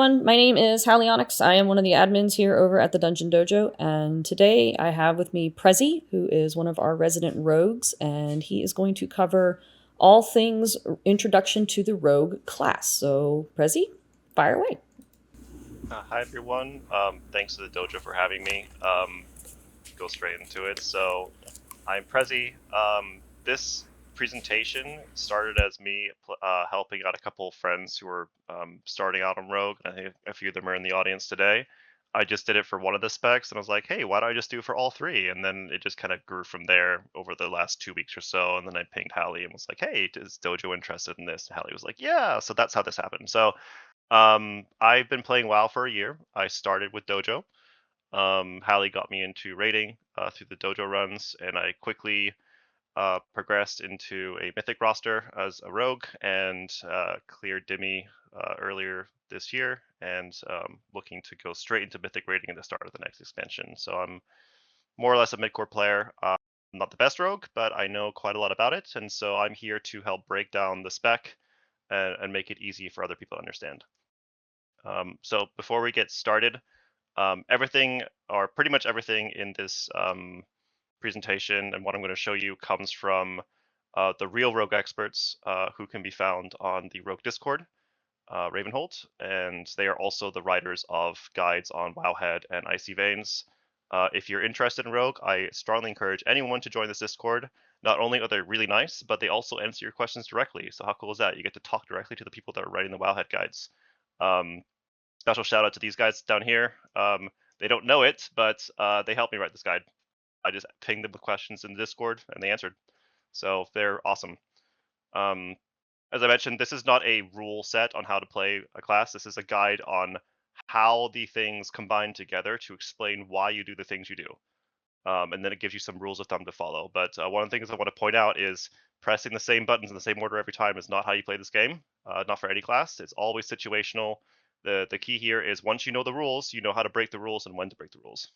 everyone, my name is Hallie Onyx. I am one of the admins here over at the Dungeon Dojo, and today I have with me Prezzy, who is one of our resident rogues, and he is going to cover all things introduction to the rogue class. So, Prezzy, fire away. Hi everyone. Thanks to the dojo for having me. Go straight into it. So, I'm Prezzy. This presentation started as me helping out a couple of friends who were starting out on Rogue. I think a few of them are in the audience today. I just did it for one of the specs, and I was like, "Hey, why don't I just do it for all three?" And then it just kind of grew from there over the last 2 weeks or so. And then I pinged Hallie and was like, "Hey, is Dojo interested in this?" And Hallie was like, "Yeah." So that's how this happened. So I've been playing WoW for a year. I started with Dojo. Hallie got me into raiding through the Dojo runs, and I quickly progressed into a Mythic roster as a rogue and cleared Dimmy earlier this year, and looking to go straight into Mythic raiding at the start of the next expansion. So I'm more or less a midcore player. I'm not the best rogue, but I know quite a lot about it, and so I'm here to help break down the spec and make it easy for other people to understand. So before we get started, everything or pretty much everything in this presentation and what I'm going to show you comes from the real Rogue experts who can be found on the Rogue Discord, Ravenhold, and they are also the writers of guides on Wowhead and Icy Veins. If you're interested in Rogue, I strongly encourage anyone to join this Discord. Not only are they really nice, but they also answer your questions directly. So how cool is that? You get to talk directly to the people that are writing the Wowhead guides. Um, Special shout out to these guys down here. They don't know it, but they helped me write this guide. I just pinged them with questions in the Discord, and they answered. So they're awesome. As I mentioned, this is not a rule set on how to play a class. This is a guide on how the things combine together to explain why you do the things you do. And then it gives you some rules of thumb to follow. But one of the things I want to point out is pressing the same buttons in the same order every time is not how you play this game. Not for any class. It's always situational. The key here is once you know the rules, you know how to break the rules and when to break the rules.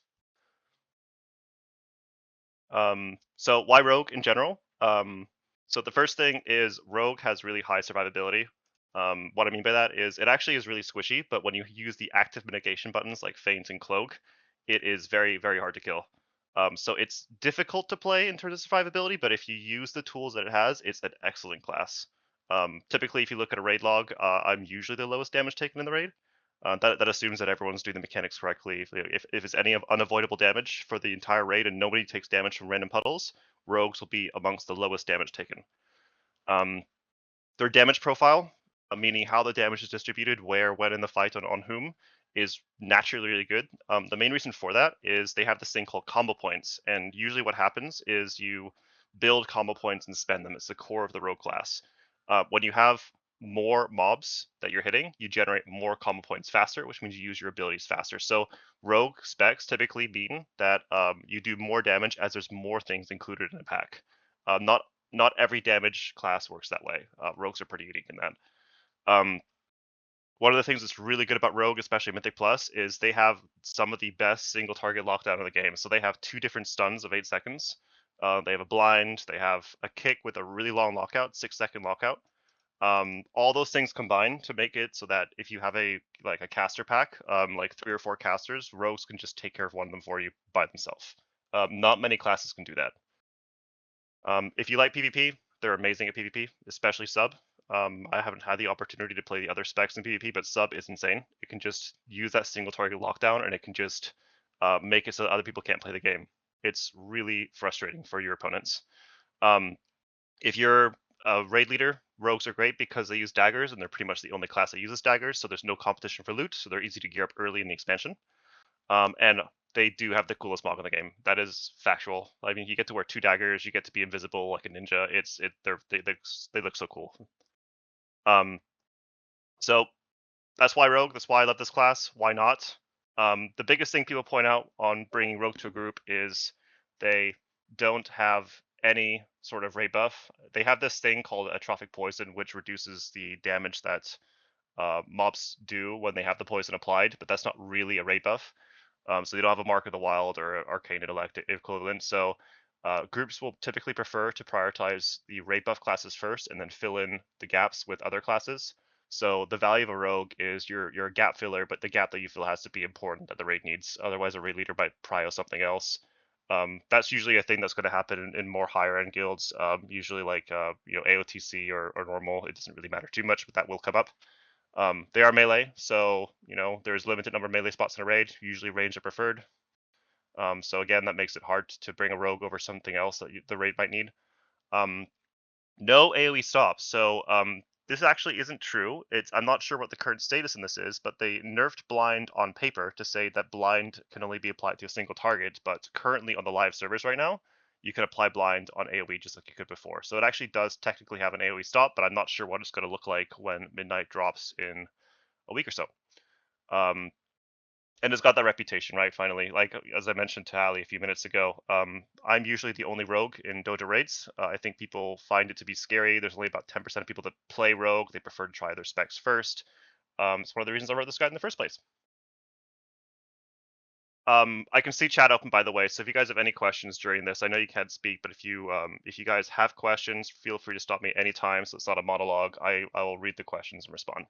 So why Rogue in general? So the first thing is Rogue has really high survivability. What I mean by that is it actually is really squishy, but when you use the active mitigation buttons like Feint and Cloak, it is very, very hard to kill. So it's difficult to play in terms of survivability, but if you use the tools that it has, it's an excellent class. Typically, if you look at a raid log, I'm usually the lowest damage taken in the raid. That assumes that everyone's doing the mechanics correctly. If it's any of unavoidable damage for the entire raid and nobody takes damage from random puddles, rogues will be amongst the lowest damage taken. Their damage profile, meaning how the damage is distributed, where, when in the fight, and on whom, is naturally really good. The main reason for that is they have this thing called combo points, and usually what happens is you build combo points and spend them. It's the core of the rogue class. When you have more mobs that you're hitting, you generate more combo points faster, which means you use your abilities faster. So rogue specs typically mean that you do more damage as there's more things included in a pack. Not every damage class works that way. Rogues are pretty unique in that. Um, One of the things that's really good about Rogue, especially Mythic Plus, is they have some of the best single target lockdown in the game. So they have 2 different stuns of 8 seconds. They have a blind. They have a kick with a really long lockout, 6-second lockout. All those things combine to make it so that if you have a caster pack, like 3 or 4 casters, rogues can just take care of one of them for you by themselves. Not many classes can do that. If you like PvP, they're amazing at PvP, especially sub. I haven't had the opportunity to play the other specs in PvP, but sub is insane. It can just use that single target lockdown, and it can just make it so that other people can't play the game. It's really frustrating for your opponents. If you're a raid leader, rogues are great because they use daggers, and they're pretty much the only class that uses daggers, so there's no competition for loot, so they're easy to gear up early in the expansion. And they do have the coolest mog in the game. That is factual. I mean, you get to wear 2 daggers, you get to be invisible like a ninja. They look so cool. So that's why Rogue. That's why I love this class. Why not? The biggest thing people point out on bringing Rogue to a group is they don't have any sort of raid buff. They have this thing called atrophic poison, which reduces the damage that mobs do when they have the poison applied, but that's not really a raid buff. So they don't have a Mark of the Wild or Arcane Intellect equivalent. So groups will typically prefer to prioritize the raid buff classes first and then fill in the gaps with other classes. So the value of a rogue is you're a gap filler, but the gap that you fill has to be important that the raid needs. Otherwise, a raid leader might prio something else. That's usually a thing that's going to happen in more higher end guilds. Usually like AOTC or normal. It doesn't really matter too much, but that will come up. They are melee, so there's limited number of melee spots in a raid. Usually range are preferred. So again, that makes it hard to bring a rogue over something else that the raid might need. Um, no AoE stops. So this actually isn't true. I'm not sure what the current status in this is, but they nerfed blind on paper to say that blind can only be applied to a single target. But currently on the live servers right now, you can apply blind on AoE just like you could before. So it actually does technically have an AoE stop, but I'm not sure what it's going to look like when midnight drops in a week or so. Um, and it's got that reputation, right? Finally, like as I mentioned to Ali a few minutes ago, I'm usually the only rogue in dojo raids. I think people find it to be scary. There's only about 10% of people that play rogue. They prefer to try their specs first. It's one of the reasons I wrote this guide in the first place. I can see chat open, by the way. So if you guys have any questions during this, I know you can't speak, but if you guys have questions, feel free to stop me anytime. So it's not a monologue. I will read the questions and respond.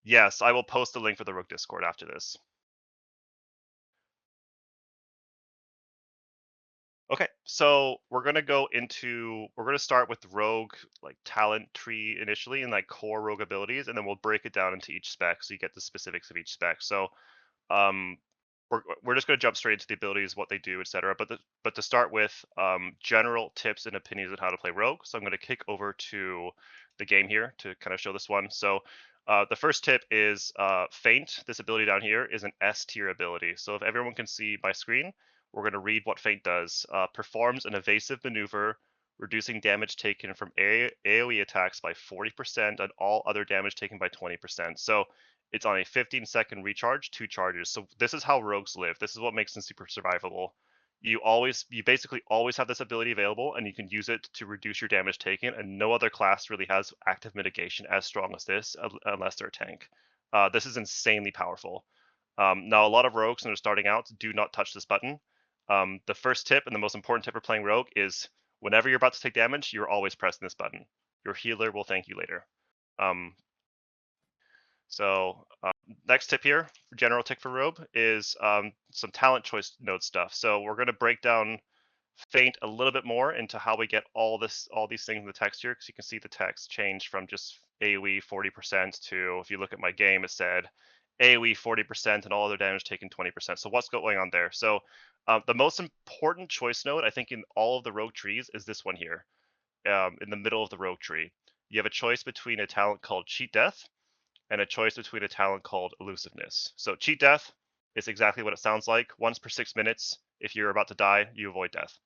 Yes, I will post the link for the Rogue Discord after this. Okay, so we're gonna start with rogue like talent tree initially and like core rogue abilities, and then we'll break it down into each spec so you get the specifics of each spec. So um, we're just gonna jump straight into the abilities, what they do, etc. But to start with, general tips and opinions on how to play rogue. So I'm gonna kick over to the game here to kind of show this one. So the first tip is feint. This ability down here is an S tier ability. So if everyone can see my screen, we're going to read what feint does. Performs an evasive maneuver, reducing damage taken from AoE attacks by 40% and all other damage taken by 20%. So it's on a 15-second recharge, 2 charges. So this is how rogues live. This is what makes them super survivable. You basically always have this ability available, and you can use it to reduce your damage taken. And no other class really has active mitigation as strong as this, unless they're a tank. This is insanely powerful. Now, a lot of rogues when they're starting out do not touch this button. The first tip and the most important tip for playing rogue is whenever you're about to take damage, you're always pressing this button. Your healer will thank you later. Um, so next tip here, general tick for rogue, is some talent choice node stuff. So we're going to break down feint a little bit more into how we get all these things in the text here, because you can see the text change from just AoE 40% to, if you look at my game, it said AoE 40% and all other damage taken 20%. So what's going on there? So the most important choice node, I think, in all of the rogue trees is this one here, in the middle of the rogue tree. You have a choice between a talent called Cheat Death and a choice between a talent called Elusiveness. So Cheat Death is exactly what it sounds like. Once per 6 minutes, if you're about to die, you avoid death.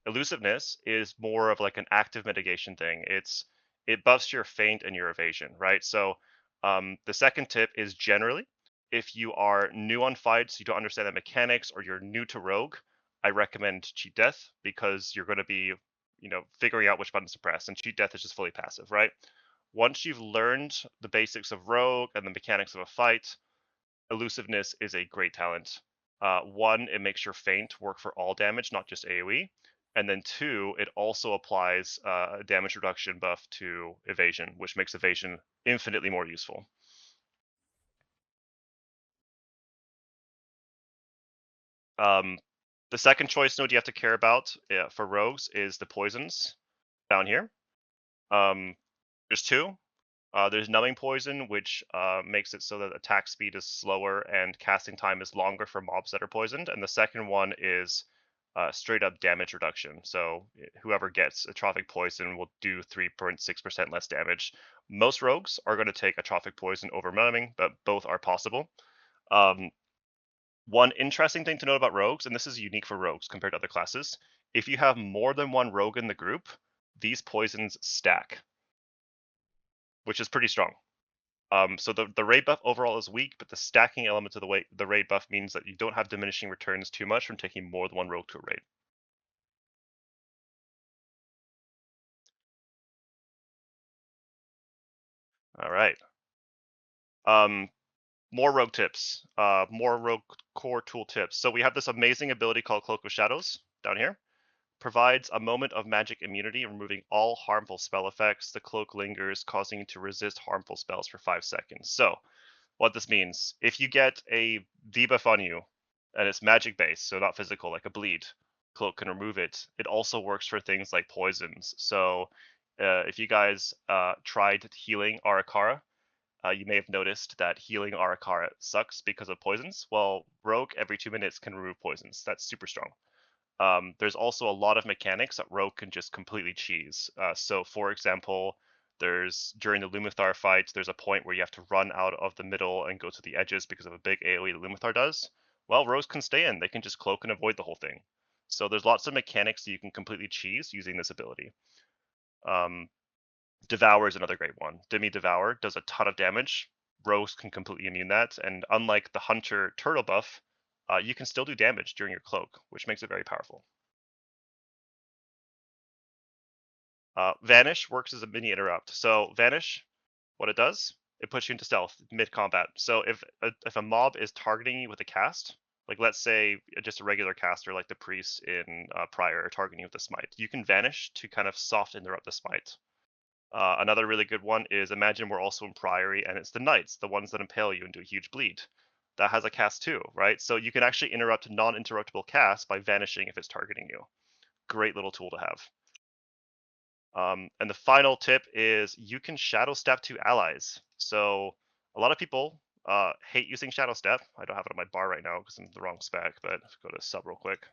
Elusiveness is more of like an active mitigation thing. It buffs your feint and your evasion, right? So the second tip is generally, if you are new on fights, you don't understand the mechanics, or you're new to rogue, I recommend Cheat Death, because you're going to be, figuring out which buttons to press, and Cheat Death is just fully passive, right? Once you've learned the basics of rogue and the mechanics of a fight, Elusiveness is a great talent. One, it makes your feint work for all damage, not just AoE. And then two, it also applies a damage reduction buff to evasion, which makes evasion infinitely more useful. The second choice node you have to care about for rogues is the poisons down here. There's two. There's numbing poison, which makes it so that attack speed is slower and casting time is longer for mobs that are poisoned. And the second one is straight up damage reduction. So whoever gets atrophic poison will do 3.6% less damage. Most rogues are going to take atrophic poison over numbing, but both are possible. Um, One interesting thing to note about rogues, and this is unique for rogues compared to other classes, if you have more than one rogue in the group, these poisons stack, which is pretty strong. So the raid buff overall is weak, but the stacking element of the raid buff means that you don't have diminishing returns too much from taking more than one rogue to a raid. All right. More rogue tips, more rogue core tool tips. So we have this amazing ability called Cloak of Shadows down here. provides a moment of magic immunity, removing all harmful spell effects. The cloak lingers, causing you to resist harmful spells for 5 seconds. So, what this means, if you get a debuff on you, and it's magic based, so not physical, like a bleed, cloak can remove it. It also works for things like poisons. So, if you guys tried healing Arakara, you may have noticed that healing Arakara sucks because of poisons. Well, Rogue every 2 minutes can remove poisons. That's super strong. There's also a lot of mechanics that Rogue can just completely cheese. So, for example, there's during the Lumathar fight, there's a point where you have to run out of the middle and go to the edges because of a big AoE that Lumathar does. Well, Rogues can stay in; they can just cloak and avoid the whole thing. So there's lots of mechanics that you can completely cheese using this ability. Um, Devour is another great one. Demi Devour does a ton of damage. Rogues can completely immune that, and unlike the Hunter turtle buff, you can still do damage during your cloak, which makes it very powerful. Vanish works as a mini interrupt. So Vanish, what it does, it puts you into stealth mid combat. So if a mob is targeting you with a cast, like let's say just a regular caster like the priest in Prior are targeting you with a smite, you can vanish to kind of soft interrupt the smite. Another really good one is imagine we're also in Priory and it's the knights, the ones that impale you and do a huge bleed. That has a cast too, right? So you can actually interrupt non-interruptible casts by vanishing if it's targeting you. Great little tool to have. And the final tip is you can shadow step to allies. So a lot of people hate using shadow step. I don't have it on my bar right now because I'm in the wrong spec, but go to sub real quick.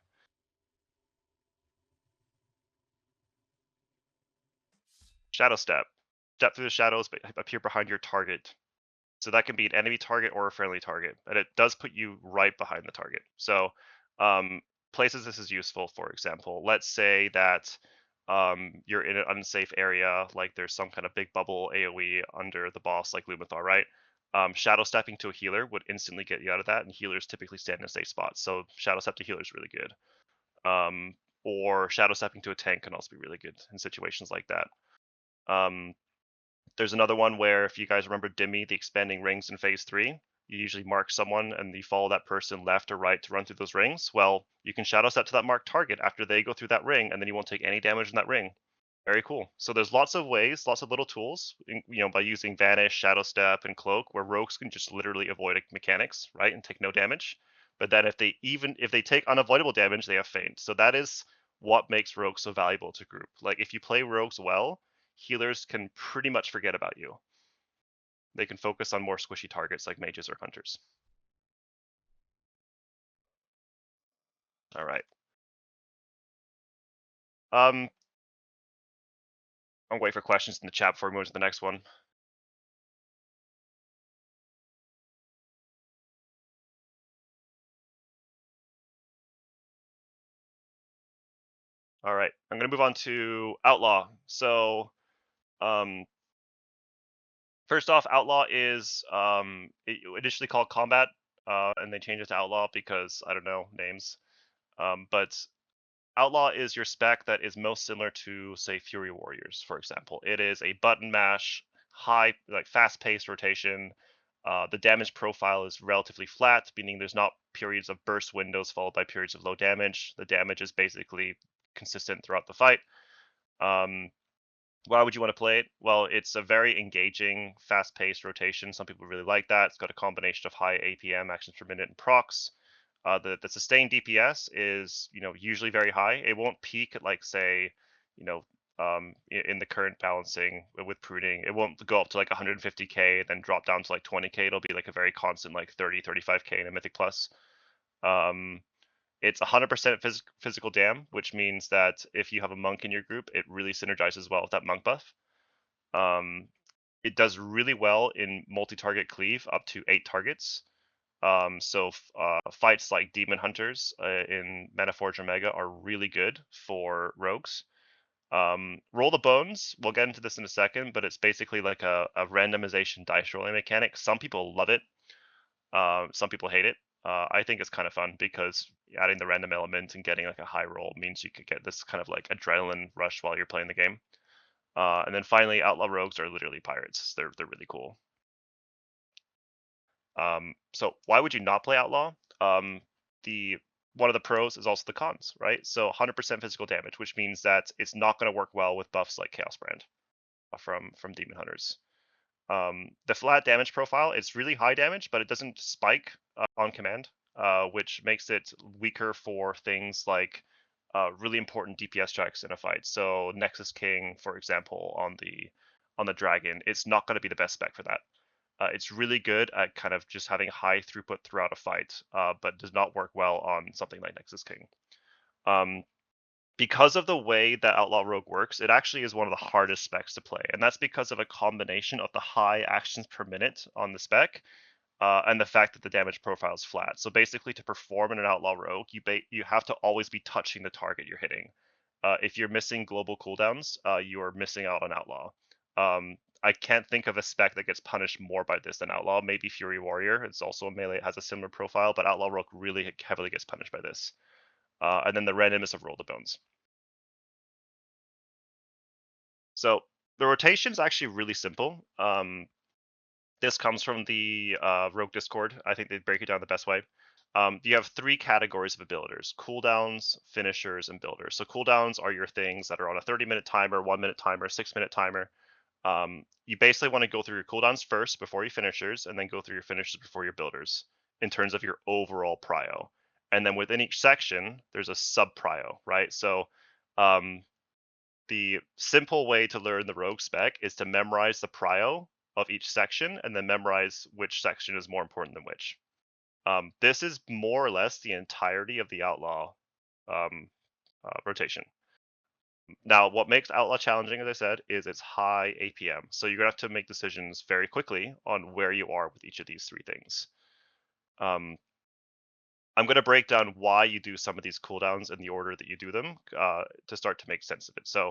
Shadow step. Step through the shadows, but appear behind your target. So that can be an enemy target or a friendly target, and it does put you right behind the target. So um, places this is useful, for example, let's say that you're in an unsafe area, like there's some kind of big bubble AoE under the boss, like Lumathar, right? Shadow stepping to a healer would instantly get you out of that, and healers typically stand in a safe spot. So shadow step to healer is really good. Um, or shadow stepping to a tank can also be really good in situations like that. Um, there's another one where if you guys remember Dimmy, the expanding rings in phase 3, you usually mark someone and you follow that person left or right to run through those rings. Well, you can shadow step to that marked target after they go through that ring, and then you won't take any damage in that ring. Very cool. So there's lots of ways, lots of little tools, by using Vanish, Shadow Step, and Cloak, where rogues can just literally avoid mechanics, right, and take no damage. But then if they take unavoidable damage, they have Feint. So that is what makes rogues so valuable to group. Like if you play rogues well, healers can pretty much forget about you. They can focus on more squishy targets like mages or hunters. All right. Um, I'll wait for questions in the chat before we move to the next one. All right, I'm gonna move on to Outlaw. So, um, first off, Outlaw is initially called Combat, and they changed it to Outlaw because I don't know names. But Outlaw is your spec that is most similar to, say, Fury Warriors, for example. It is a button mash, high, like fast-paced rotation. The damage profile is relatively flat, meaning there's not periods of burst windows followed by periods of low damage. The damage is basically consistent throughout the fight. Why would you want to play it? Well, it's a very engaging, fast-paced rotation. Some people really like that. It's got a combination of high APM, actions per minute, and procs. The sustained DPS is usually very high. It won't peak at like say you know in the current balancing with pruning. It won't go up to like 150k then drop down to like 20k. It'll be like a very constant like 35k in a Mythic Plus. Um, it's 100% physical dam, which means that if you have a monk in your group, it really synergizes well with that monk buff. Um, it does really well in multi-target cleave up to 8 targets. Fights like Demon Hunters in Metaforge Omega are really good for rogues. Roll the Bones, we'll get into this in a second, but it's basically like a randomization dice rolling mechanic. Some people love it, some people hate it. I think it's kind of fun because adding the random element and getting like a high roll means you could get this kind of like adrenaline rush while you're playing the game. And then finally, Outlaw Rogues are literally pirates. They're really cool. So why would you not play Outlaw? The one of the pros is also the cons, right? So 100% physical damage, which means that it's not going to work well with buffs like Chaos Brand from Demon Hunters. The flat damage profile, it's really high damage, but it doesn't spike on command, which makes it weaker for things like really important DPS checks in a fight. So Nexus King, for example, on the dragon, it's not going to be the best spec for that. It's really good at kind of just having high throughput throughout a fight, but does not work well on something like Nexus King. Um, because of the way that Outlaw Rogue works, it actually is one of the hardest specs to play, and that's because of a combination of the high actions per minute on the spec and the fact that the damage profile is flat. So basically, to perform in an Outlaw Rogue, you have to always be touching the target you're hitting. If you're missing global cooldowns, you are missing out on Outlaw. I can't think of a spec that gets punished more by this than Outlaw. Maybe Fury Warrior. It's also a melee. It has a similar profile, but Outlaw Rogue really heavily gets punished by this. And then the randomness of Roll the Bones. So the rotation is actually really simple. This comes from the Rogue Discord. I think they break it down the best way. You have three categories of abilities: cooldowns, finishers, and builders. So cooldowns are your things that are on a 30-minute timer, 1-minute timer, 6-minute timer. You basically want to go through your cooldowns first before your finishers, and then go through your finishers before your builders in terms of your overall prio. And then within each section, there's a sub prio, right? So the simple way to learn the rogue spec is to memorize the prio of each section and then memorize which section is more important than which. This is more or less the entirety of the outlaw um, rotation. Now, what makes outlaw challenging, as I said, is its high APM. So you're gonna have to make decisions very quickly on where you are with each of these three things. I'm going to break down why you do some of these cooldowns in the order that you do them to start to make sense of it. So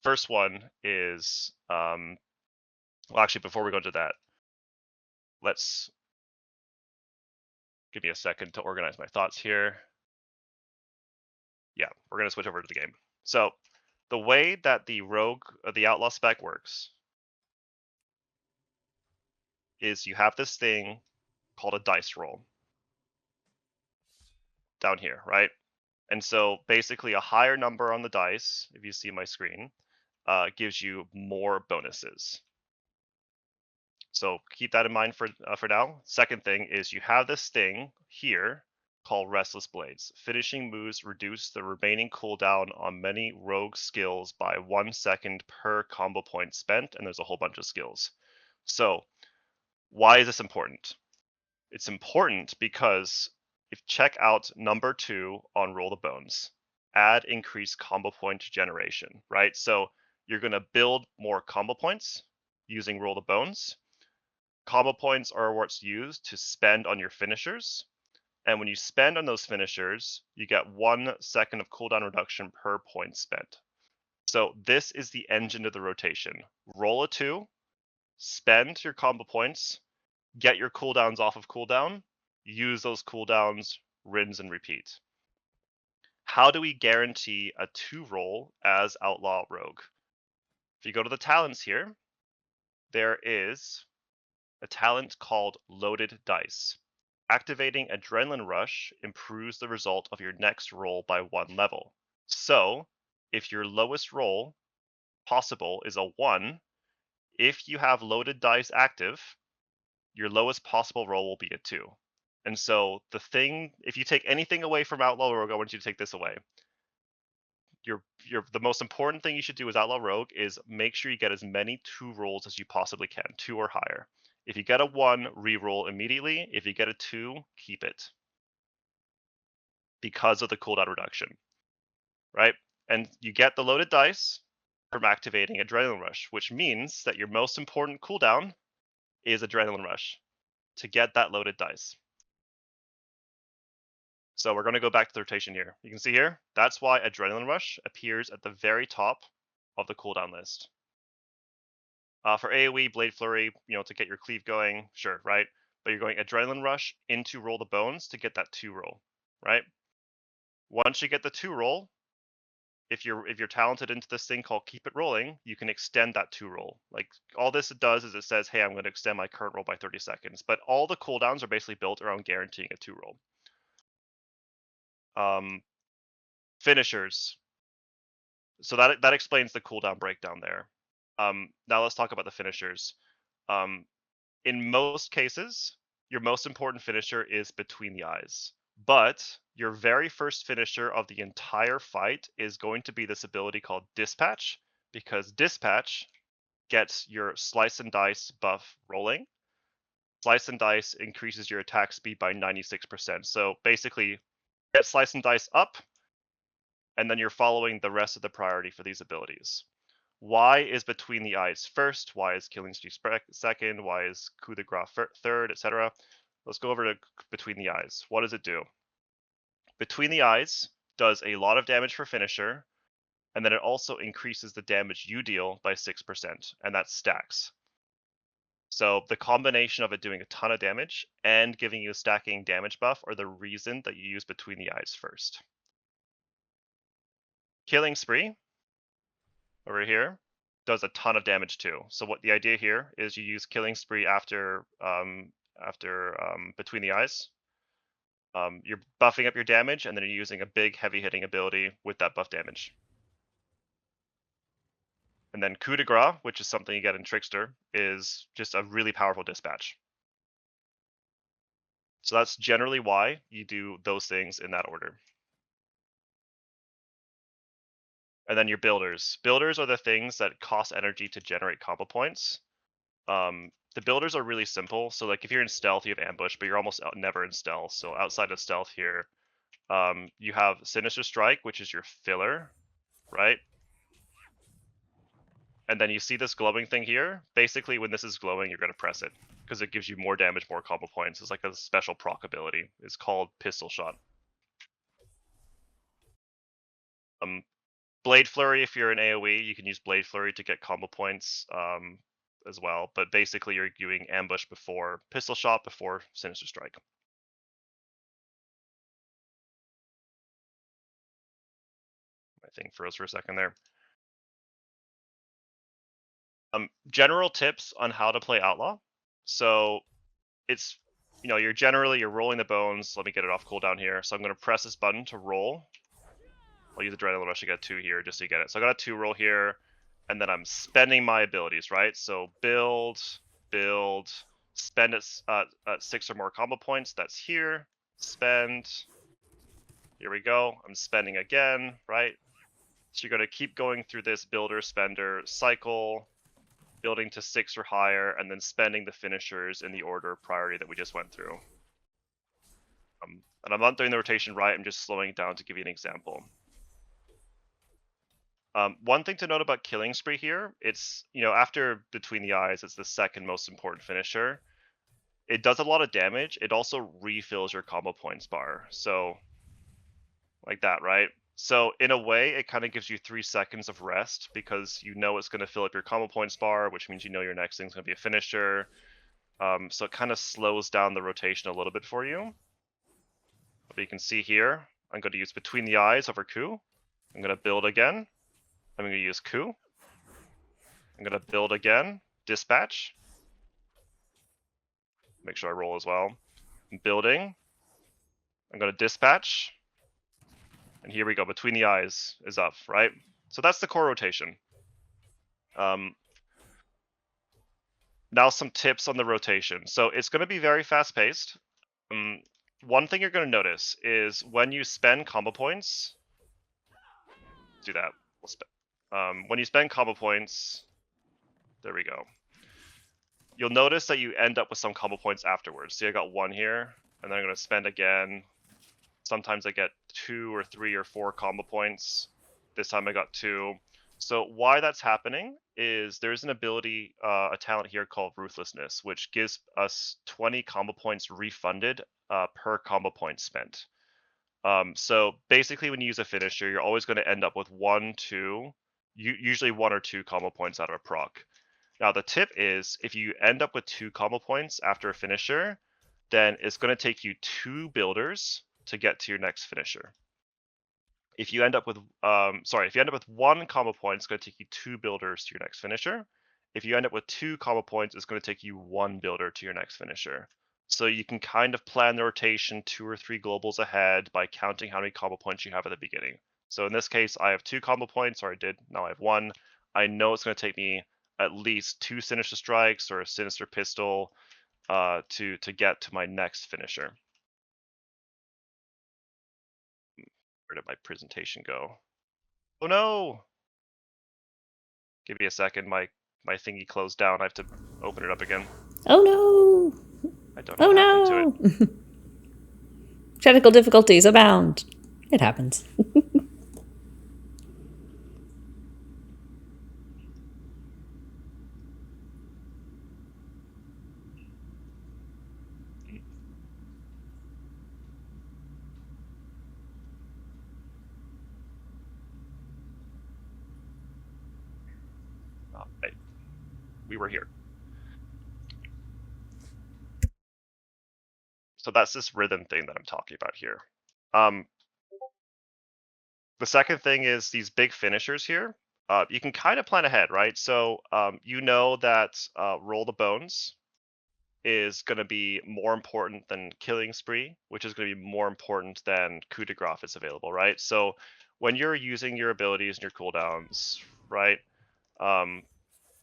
first one is, well, actually, before we go into that, let's give me a second to organize my thoughts here. Yeah, we're going to switch over to the game. So the way that the outlaw spec works is you have this thing called a dice roll down here, right? And so basically a higher number on the dice, if you see my screen, gives you more bonuses. So keep that in mind for now. Second thing is you have this thing here called Restless Blades. Finishing moves reduce the remaining cooldown on many rogue skills by 1 second per combo point spent, and there's a whole bunch of skills. So why is this important? It's important because if check out number 2 on Roll the Bones, add increased combo point generation, right? So you're going to build more combo points using Roll the Bones. Combo points are what's used to spend on your finishers. And when you spend on those finishers, you get 1 second of cooldown reduction per point spent. So this is the engine of the rotation. Roll a 2, spend your combo points, get your cooldowns off of cooldown, use those cooldowns, rinse and repeat. How do we guarantee a 2 roll as Outlaw Rogue? If you go to the talents here, there is a talent called Loaded Dice. Activating Adrenaline Rush improves the result of your next roll by 1 level. So, if your lowest roll possible is a 1, if you have Loaded Dice active, your lowest possible roll will be a 2. And so if you take anything away from Outlaw Rogue, I want you to take this away. The most important thing you should do as Outlaw Rogue is make sure you get as many 2 rolls as you possibly can, 2 or higher. If you get a 1, re-roll immediately. If you get a 2, keep it. Because of the cooldown reduction, right? And you get the loaded dice from activating Adrenaline Rush, which means that your most important cooldown is Adrenaline Rush to get that loaded dice. So we're going to go back to the rotation here. You can see here, that's why Adrenaline Rush appears at the very top of the cooldown list. For AoE, Blade Flurry, to get your cleave going, sure, right? But you're going Adrenaline Rush into Roll the Bones to get that 2 roll, right? Once you get the 2 roll, if you're talented into this thing called Keep It Rolling, you can extend that 2 roll. Like, all this does is it says, hey, I'm going to extend my current roll by 30 seconds. But all the cooldowns are basically built around guaranteeing a 2 roll. Um, finishers. So that explains the cooldown breakdown there. Now let's talk about the finishers. Um, in most cases, your most important finisher is between the eyes. But your very first finisher of the entire fight is going to be this ability called Dispatch, because Dispatch gets your Slice and Dice buff rolling. Slice and Dice increases your attack speed by 96%. So basically, get Slice and Dice up, and then you're following the rest of the priority for these abilities. Why is between the eyes first? Why is killing spree second? Why is coup de grace third, etc.? Let's go over to between the eyes. What does it do? Between the eyes does a lot of damage for finisher, and then it also increases the damage you deal by 6%, and that stacks. So the combination of it doing a ton of damage and giving you a stacking damage buff are the reason that you use between the eyes first. Killing spree over here does a ton of damage too. So what the idea here is you use killing spree after between the eyes. You're buffing up your damage, and then you're using a big heavy hitting ability with that buff damage. And then coup de grace, which is something you get in Trickster, is just a really powerful dispatch. So that's generally why you do those things in that order. And then your builders. Builders are the things that cost energy to generate combo points. The builders are really simple. So like if you're in stealth, you have ambush, but you're almost never in stealth. So outside of stealth here, you have Sinister Strike, which is your filler, right? And then you see this glowing thing here. Basically, when this is glowing, you're going to press it because it gives you more damage, more combo points. It's like a special proc ability. It's called Pistol Shot. Blade Flurry, if you're an AoE, you can use Blade Flurry to get combo points as well. But basically, you're doing ambush before Pistol Shot before Sinister Strike. My thing froze for a second there. General tips on how to play Outlaw. So it's you're rolling the bones. Let me get it off cooldown here. So I'm going to press this button to roll. I'll use Adrenaline Rush to get 2 here just so you get it. So I got a 2 roll here, and then I'm spending my abilities, right? So build, spend at 6 or more combo points. That's here. Spend. Here we go. I'm spending again, right? So you're going to keep going through this builder, spender cycle, building to 6 or higher, and then spending the finishers in the order of priority that we just went through. And I'm not doing the rotation right. I'm just slowing it down to give you an example. One thing to note about Killing Spree here, it's, after Between the Eyes, it's the second most important finisher. It does a lot of damage. It also refills your combo points bar. So, like that, right? So, in a way, it kind of gives you 3 seconds of rest because you know it's going to fill up your combo points bar, which means you know your next thing's going to be a finisher. So it kind of slows down the rotation a little bit for you. But you can see here, I'm going to use Between the Eyes over Coup. I'm going to build again. I'm going to use Coup. I'm going to build again. Dispatch. Make sure I roll as well. I'm building. I'm going to dispatch. And here we go. Between the Eyes is up, right? So that's the core rotation. Now some tips on the rotation. So it's going to be very fast-paced. One thing you're going to notice is when you spend combo points, do that. When you spend combo points, there we go. You'll notice that you end up with some combo points afterwards. See, I got 1 here, and then I'm going to spend again. Sometimes I get 2 or 3 or 4 combo points. This time I got 2. So why that's happening is there's an ability, a talent here called Ruthlessness, which gives us 20 combo points refunded per combo point spent. So basically when you use a finisher, you're always going to end up with 1, 2, usually 1 or 2 combo points out of a proc. Now the tip is if you end up with 2 combo points after a finisher, then it's going to take you 2 builders to get to your next finisher. If you end up with, if you end up with 1 combo point, it's going to take you 2 builders to your next finisher. If you end up with 2 combo points, it's going to take you 1 builder to your next finisher. So you can kind of plan the rotation 2 or 3 globals ahead by counting how many combo points you have at the beginning. So in this case, I have 2 combo points, or I did, now I have 1. I know it's going to take me at least 2 Sinister Strikes or a Sinister Pistol to get to my next finisher. Where did my presentation go? Oh no! Give me a second, my thingy closed down. I have to open it up again. Oh no! I don't know Oh what happened to it. no! Technical difficulties abound. It happens. All right, we were here. So that's this rhythm thing that I'm talking about here. The second thing is these big finishers here. You can kind of plan ahead, right? So you know that roll the bones is going to be more important than killing spree, which is going to be more important than coup de grace if it's available, right? So when you're using your abilities and your cooldowns, right, um,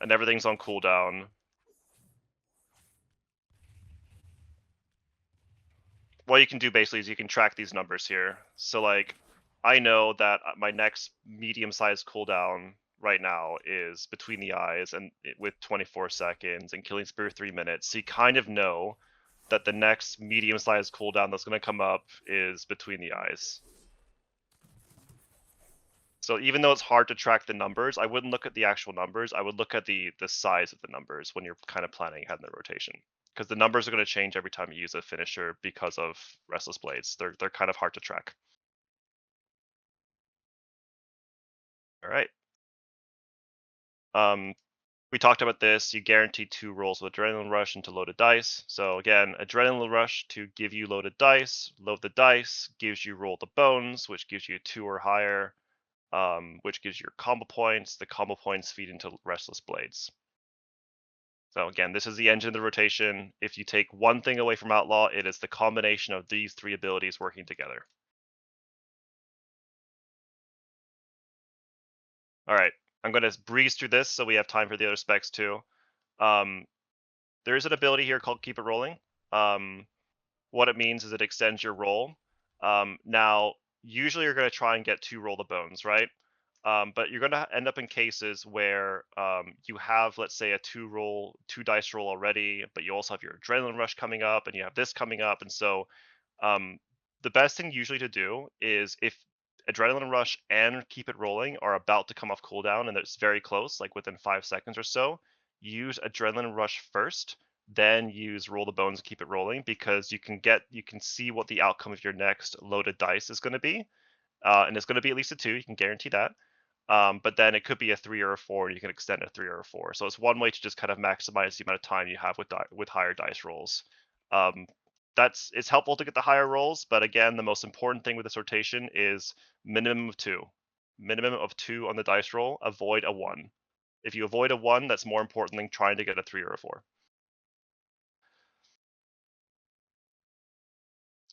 and everything's on cooldown, what you can do basically is you can track these numbers here. So like, I know that my next medium-sized cooldown right now is between the eyes and with 24 seconds and killing spear 3 minutes. So you kind of know that the next medium-sized cooldown that's going to come up is between the eyes. So even though it's hard to track the numbers, I wouldn't look at the actual numbers. I would look at the size of the numbers when you're kind of planning ahead in the rotation, because the numbers are going to change every time you use a finisher because of Restless Blades. They're kind of hard to track. All right. Um, we talked about this. You guarantee 2 rolls of Adrenaline Rush into loaded dice. So again, Adrenaline Rush to give you loaded dice. Load the dice gives you roll the bones, which gives you 2 or higher, which gives you your combo points. The combo points feed into Restless Blades. So again, this is the engine of the rotation. If you take one thing away from Outlaw, it is the combination of these 3 abilities working together. All right, I'm going to breeze through this so we have time for the other specs too. Um, there is an ability here called Keep It Rolling. What it means is it extends your roll. Now, usually you're going to try and get 2 roll the bones, right? But you're going to end up in cases where you have, let's say, a 2 dice roll already, but you also have your adrenaline rush coming up, and you have this coming up, and so um, the best thing usually to do is if adrenaline rush and keep it rolling are about to come off cooldown and it's very close, like within 5 seconds or so, use adrenaline rush first, then use roll the bones and keep it rolling, because you can see what the outcome of your next loaded dice is going to be, and it's going to be at least a 2. You can guarantee that. But then it could be a 3 or a 4, and you can extend a 3 or a 4. So it's one way to just kind of maximize the amount of time you have with higher dice rolls. Um, it's helpful to get the higher rolls, but again, the most important thing with this rotation is minimum of 2. Minimum of 2 on the dice roll. Avoid a 1. If you avoid a 1, that's more important than trying to get a 3 or a 4.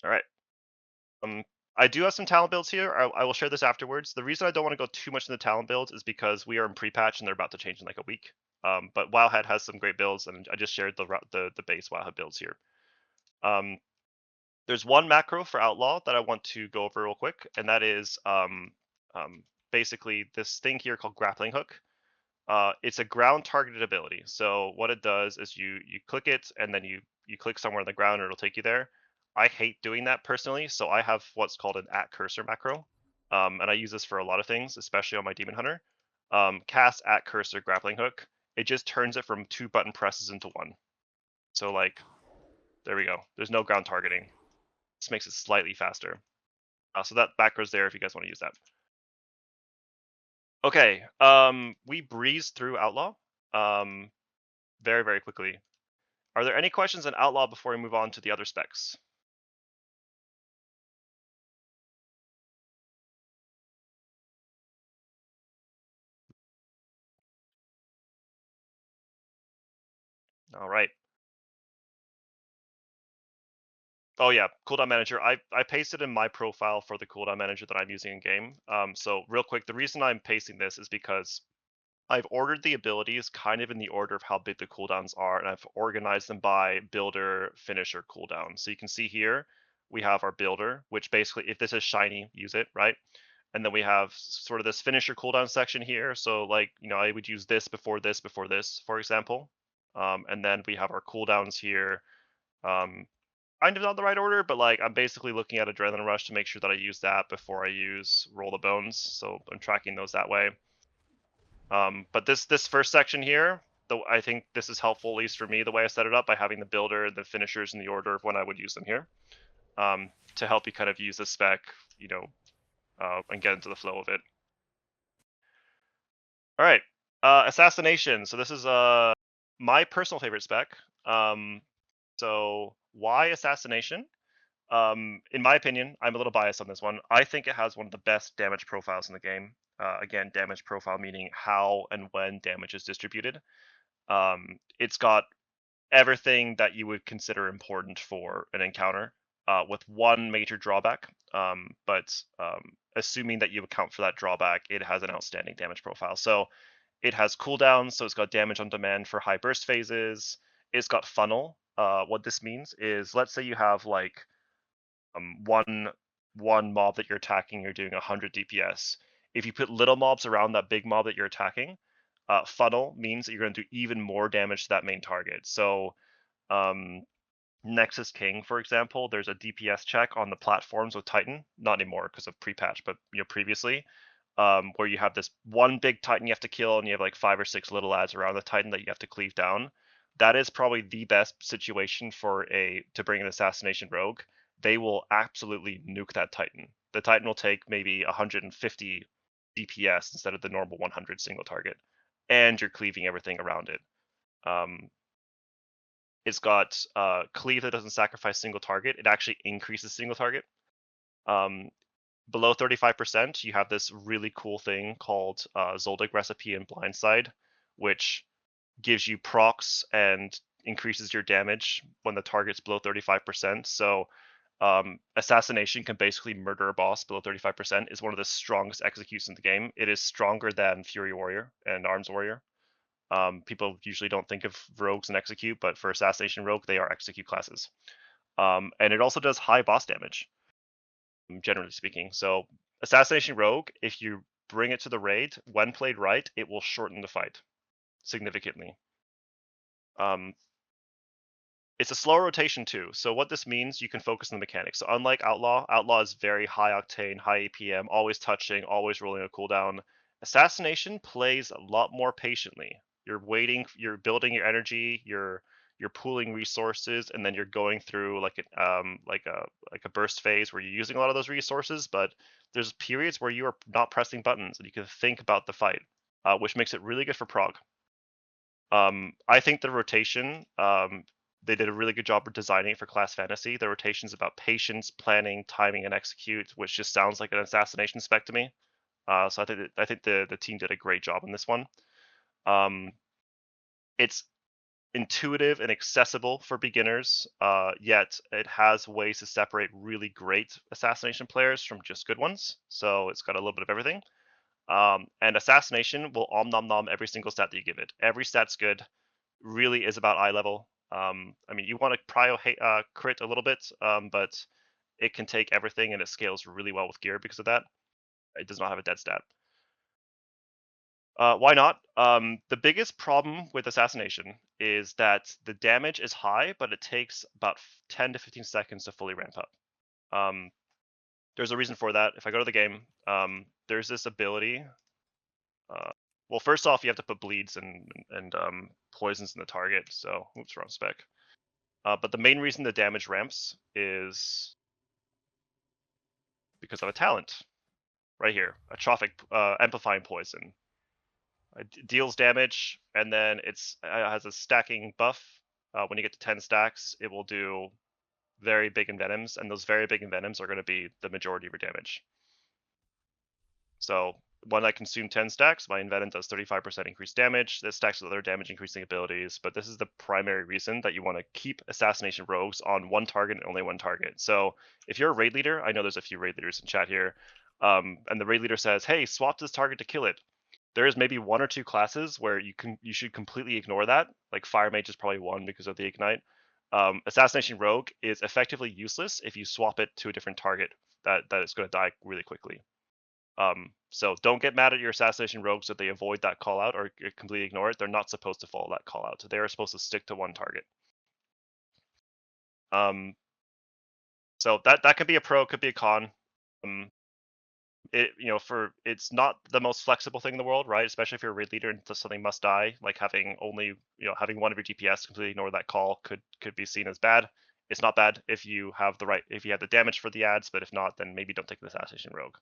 All right. Um, I do have some talent builds here. I will share this afterwards. The reason I don't want to go too much into the talent builds is because we are in pre-patch and they're about to change in like a week. But Wowhead has some great builds, and I just shared the base Wowhead builds here. Um, there's one macro for Outlaw that I want to go over real quick, and that is basically this thing here called Grappling Hook. It's a ground targeted ability. So what it does is you click it and then you click somewhere on the ground and it'll take you there. I hate doing that personally, so I have what's called an at cursor macro, and I use this for a lot of things, especially on my demon hunter. Cast at cursor grappling hook. It just turns it from 2 button presses into 1. So like, there we go. There's no ground targeting. This makes it slightly faster. So that macro's there if you guys want to use that. Okay, we breezed through Outlaw very, very quickly. Are there any questions on Outlaw before we move on to the other specs? All right. Oh yeah, cooldown manager. I pasted in my profile for the cooldown manager that I'm using in game. So real quick, the reason I'm pasting this is because I've ordered the abilities kind of in the order of how big the cooldowns are, and I've organized them by builder, finisher, cooldown. So you can see here we have our builder, which basically, if this is shiny, use it, right? And then we have sort of this finisher cooldown section here. So like, I would use this, before this, for example. And then we have our cooldowns here. Um, Kind of not the right order, but like I'm basically looking at Adrenaline Rush to make sure that I use that before I use Roll the Bones. So I'm tracking those that way. But this first section here, though, I think this is helpful, at least for me, the way I set it up by having the builder and the finishers in the order of when I would use them here, to help you kind of use the spec, and get into the flow of it. All right, assassination. So this is my personal favorite spec. So why assassination? In my opinion, I'm a little biased on this one. I think it has one of the best damage profiles in the game. Again, damage profile meaning how and when damage is distributed. It's got everything that you would consider important for an encounter, with one major drawback. But assuming that you account for that drawback, it has an outstanding damage profile. So it has cooldowns, so it's got damage on demand for high burst phases. It's got funnel. What this means is, let's say you have like one mob that you're attacking, you're doing 100 DPS. If you put little mobs around that big mob that you're attacking, funnel means that you're going to do even more damage to that main target. So um, Nexus King, for example, there's a DPS check on the platforms with Titan, not anymore because of pre-patch, but previously, where you have this one big Titan you have to kill, and you have like 5 or 6 little ads around the Titan that you have to cleave down. That is probably the best situation to bring an assassination rogue. They will absolutely nuke that Titan. The Titan will take maybe 150 DPS instead of the normal 100 single target, and you're cleaving everything around it. Um, it's got cleave that doesn't sacrifice single target. It actually increases single target. Um, Below 35%, you have this really cool thing called Zoldyck Recipe and Blindside, which gives you procs and increases your damage when the target's below 35%. So Assassination can basically murder a boss below 35%. Is one of the strongest executes in the game. It is stronger than Fury Warrior and Arms Warrior. People usually don't think of rogues and execute, but for Assassination Rogue, they are execute classes. And it also does high boss damage, generally speaking. So Assassination Rogue, if you bring it to the raid, when played right, it will shorten the fight significantly. It's a slow rotation too. So what this means, you can focus on the mechanics. So unlike Outlaw, Outlaw is very high octane, high APM, always touching, always rolling a cooldown. Assassination plays a lot more patiently. You're waiting, you're building your energy, you're pooling resources, and then you're going through like a burst phase where you're using a lot of those resources. But there's periods where you are not pressing buttons and you can think about the fight, which makes it really good for prog. I think the rotation, they did a really good job of designing it for class fantasy. The rotation is about patience, planning, timing, and execute, which just sounds like an assassination spec to me. So I think the team did a great job on this one. It's intuitive and accessible for beginners, yet it has ways to separate really great assassination players from just good ones. So it's got a little bit of everything. And assassination will om nom nom every single stat that you give it. Every stat's good. Really is about eye level. I mean, you want to crit a little bit, but it can take everything and it scales really well with gear because of that. It does not have a dead stat. Why not? The biggest problem with assassination is that the damage is high, but it takes about 10 to 15 seconds to fully ramp up. Um, there's a reason for that. If I go to the game, there's this ability. Well, first off, you have to put bleeds and poisons in the target. So, oops, wrong spec. But the main reason the damage ramps is because of a talent right here, Atrophic Amplifying Poison. It deals damage, and then it has a stacking buff. When you get to 10 stacks, it will do very big envenoms, and those very big envenoms are going to be the majority of your damage. So when I consume 10 stacks, my Envenom does 35% increased damage. This stacks with other damage increasing abilities, but this is the primary reason that you want to keep Assassination Rogues on one target and only one target. So if you're a raid leader, I know there's a few raid leaders in chat here, and the raid leader says, hey, swap this target to kill it. There is maybe one or two classes where you should completely ignore that. Like Fire Mage is probably one because of the Ignite. Assassination Rogue is effectively useless if you swap it to a different target that is going to die really quickly. So don't get mad at your Assassination Rogues if they avoid that call out or completely ignore it. They're not supposed to follow that call out. They are supposed to stick to one target. So that could be a pro, could be a con. It's not the most flexible thing in the world, right? Especially if you're a raid leader and something must die, like having having one of your DPS completely ignore that call could be seen as bad. It's not bad if you have the damage for the ads, but if not, then maybe don't take the Assassination Rogue.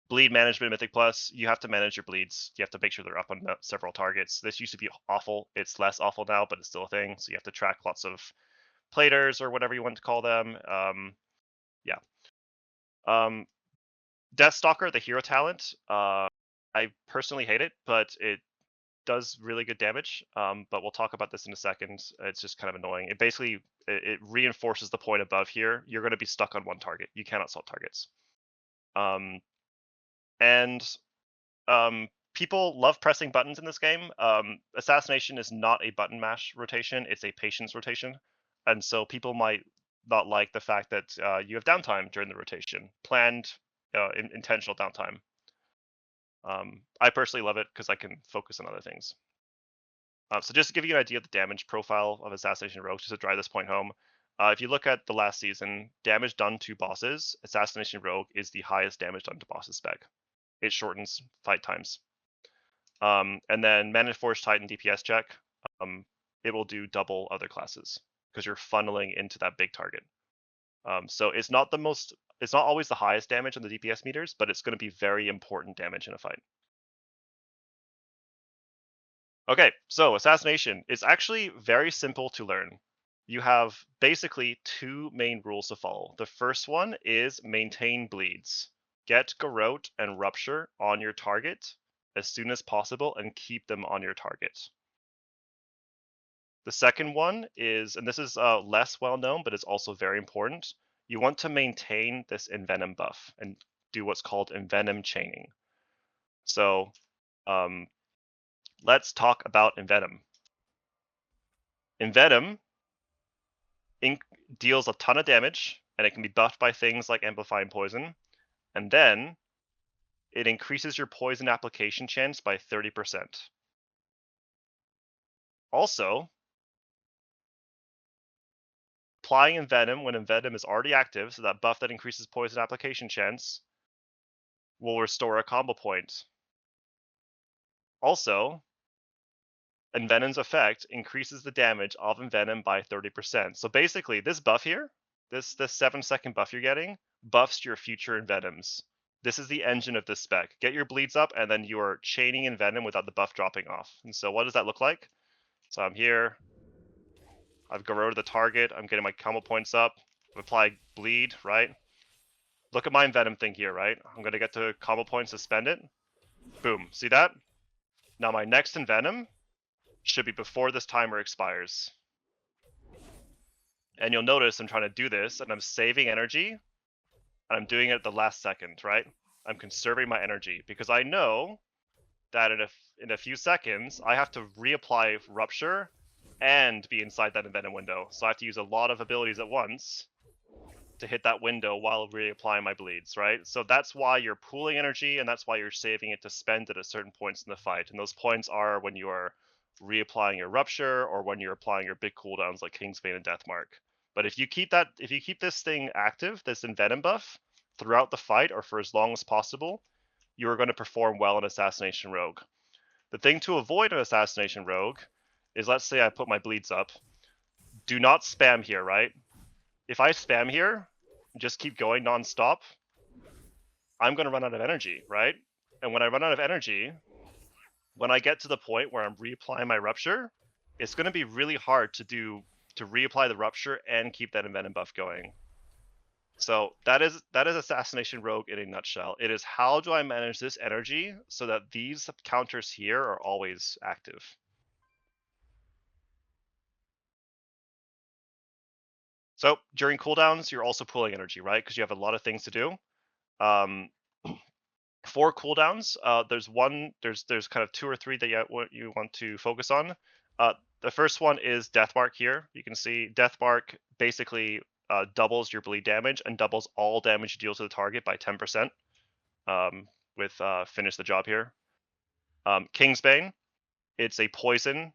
Bleed management, Mythic Plus, you have to manage your bleeds. You have to make sure they're up on several targets. This used to be awful. It's less awful now, but it's still a thing. So you have to track lots of platers or whatever you want to call them. Yeah. Deathstalker, the hero talent, I personally hate it, but it does really good damage. But we'll talk about this in a second. It's just kind of annoying. It reinforces the point above here. You're going to be stuck on one target. You cannot swap targets. People love pressing buttons in this game. Assassination is not a button mash rotation; it's a patience rotation, and so people might not like the fact that you have downtime during the rotation, planned, intentional downtime. I personally love it because I can focus on other things. So just to give you an idea of the damage profile of Assassination Rogue, just to drive this point home, if you look at the last season, damage done to bosses, Assassination Rogue is the highest damage done to bosses spec. It shortens fight times. And then Manage Forge Titan DPS check, it will do double other classes because you're funneling into that big target. So it's not always the highest damage on the DPS meters, but it's going to be very important damage in a fight. Okay, so Assassination is actually very simple to learn. You have basically two main rules to follow. The first one is maintain bleeds. Get Garrote and Rupture on your target as soon as possible and keep them on your target. The second one is, and this is less well known, but it's also very important, you want to maintain this Envenom buff and do what's called Envenom chaining. So let's talk about Envenom. Envenom deals a ton of damage, and it can be buffed by things like Amplifying Poison, and then it increases your poison application chance by 30%. Also, applying Envenom when Envenom is already active, so that buff that increases poison application chance, will restore a combo point. Also, Envenom's effect increases the damage of Envenom by 30%. So basically, this buff here, this 7-second buff you're getting, buffs your future Envenoms. This is the engine of this spec. Get your bleeds up, and then you are chaining Envenom without the buff dropping off. And so what does that look like? So I'm here. I've Garroted the target. I'm getting my combo points up. Apply bleed, right? Look at my Envenom thing here, right? I'm going to get to combo points to spend it. Boom. See that? Now my next Envenom should be before this timer expires. And you'll notice I'm trying to do this, and I'm saving energy, and I'm doing it at the last second, right? I'm conserving my energy, because I know that in a few seconds, I have to reapply Rupture and be inside that Envenom window. So I have to use a lot of abilities at once to hit that window while reapplying my bleeds, right? So that's why you're pooling energy, and that's why you're saving it to spend it at certain points in the fight. And those points are when you are reapplying your Rupture, or when you're applying your big cooldowns like Kingsbane and Deathmark. But if you keep this thing active, this Envenom buff, throughout the fight or for as long as possible, you are going to perform well in Assassination Rogue. The thing to avoid in Assassination Rogue is, let's say I put my bleeds up. Do not spam here, right? If I spam here, just keep going non-stop, I'm going to run out of energy, right? And when I run out of energy, when I get to the point where I'm reapplying my Rupture, it's going to be really hard to reapply the Rupture and keep that Envenom buff going. So that is Assassination Rogue in a nutshell. It is how do I manage this energy so that these counters here are always active. So during cooldowns, you're also pulling energy, right? Because you have a lot of things to do. Um, for cooldowns, there's kind of two or three that you want to focus on. The first one is Death Mark here. You can see Death Mark basically doubles your bleed damage and doubles all damage you deal to the target by 10%. With finish the job here. Kingsbane, it's a poison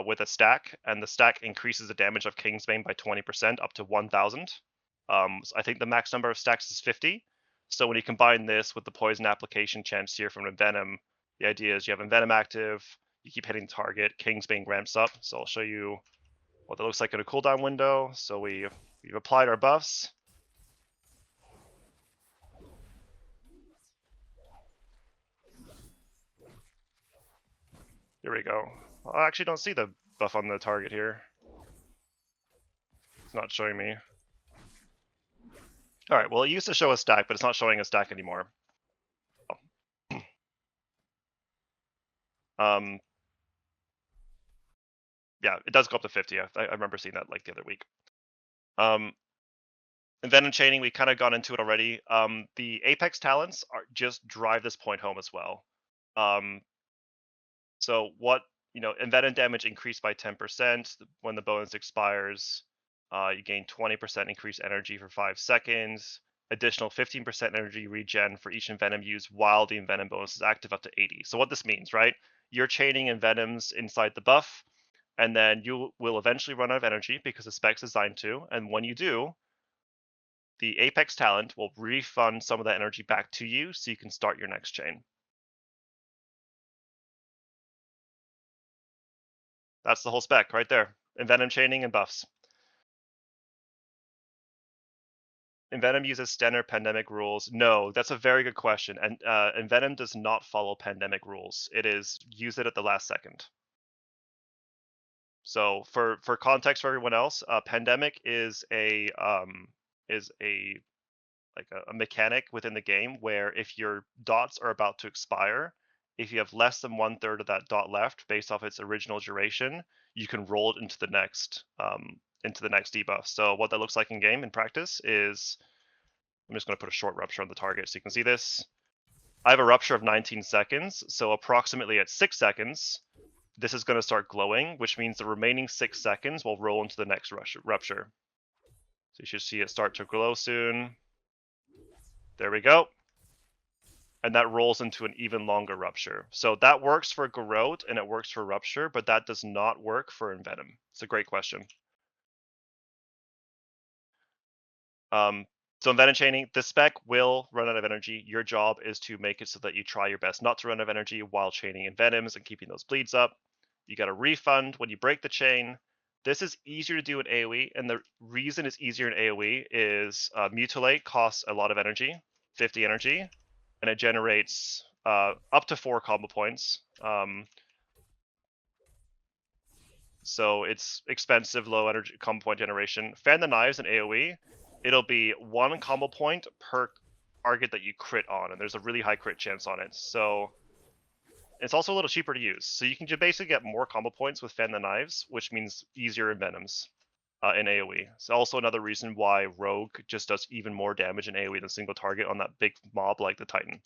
with a stack, and the stack increases the damage of Kingsbane by 20% up to 1,000. So I think the max number of stacks is 50. So when you combine this with the poison application chance here from Envenom, the idea is you have Envenom active, you keep hitting the target, Kingsbane ramps up. So I'll show you what that looks like in a cooldown window. So we've applied our buffs. Here we go. I actually don't see the buff on the target here. It's not showing me. All right, well, it used to show a stack, but it's not showing a stack anymore. Um, yeah, it does go up to 50. I remember seeing that like the other week. And then in chaining, we kind of gone into it already. The Apex talents are just drive this point home as well. Um, so what envenom damage increased by 10% when the bonus expires. You gain 20% increased energy for 5 seconds. Additional 15% energy regen for each envenom used while the envenom bonus is active up to 80. So what this means, right? You're chaining envenoms inside the buff, and then you will eventually run out of energy because the spec's designed to. And when you do, the Apex talent will refund some of that energy back to you so you can start your next chain. That's the whole spec right there. Envenom chaining and buffs. Envenom uses standard pandemic rules. No, that's a very good question. And Envenom does not follow pandemic rules. It is use it at the last second. So for context for everyone else, pandemic is a like a mechanic within the game where if your dots are about to expire, if you have less than 1/3 of that dot left based off its original duration, you can roll it into the next debuff. So what that looks like in game in practice is I'm just going to put a short rupture on the target so you can see this. I have a rupture of 19 seconds, so approximately at 6 seconds, this is going to start glowing, which means the remaining 6 seconds will roll into the next rupture. So you should see it start to glow soon. There we go. And that rolls into an even longer rupture. So that works for Garrote and it works for Rupture, but that does not work for Envenom. It's a great question. So Envenom chaining, the spec will run out of energy. Your job is to make it so that you try your best not to run out of energy while chaining Envenoms and keeping those bleeds up. You got a refund when you break the chain. This is easier to do in AoE, and the reason it's easier in AoE is Mutilate costs a lot of energy, 50 energy, and it generates up to 4 combo points. So it's expensive, low energy combo point generation. Fan the Knives in AoE, it'll be 1 combo point per target that you crit on, and there's a really high crit chance on it. So it's also a little cheaper to use. So you can basically get more combo points with Fan the Knives, which means easier Envenoms in AoE. It's also another reason why Rogue just does even more damage in AoE than single target on that big mob like the Titan.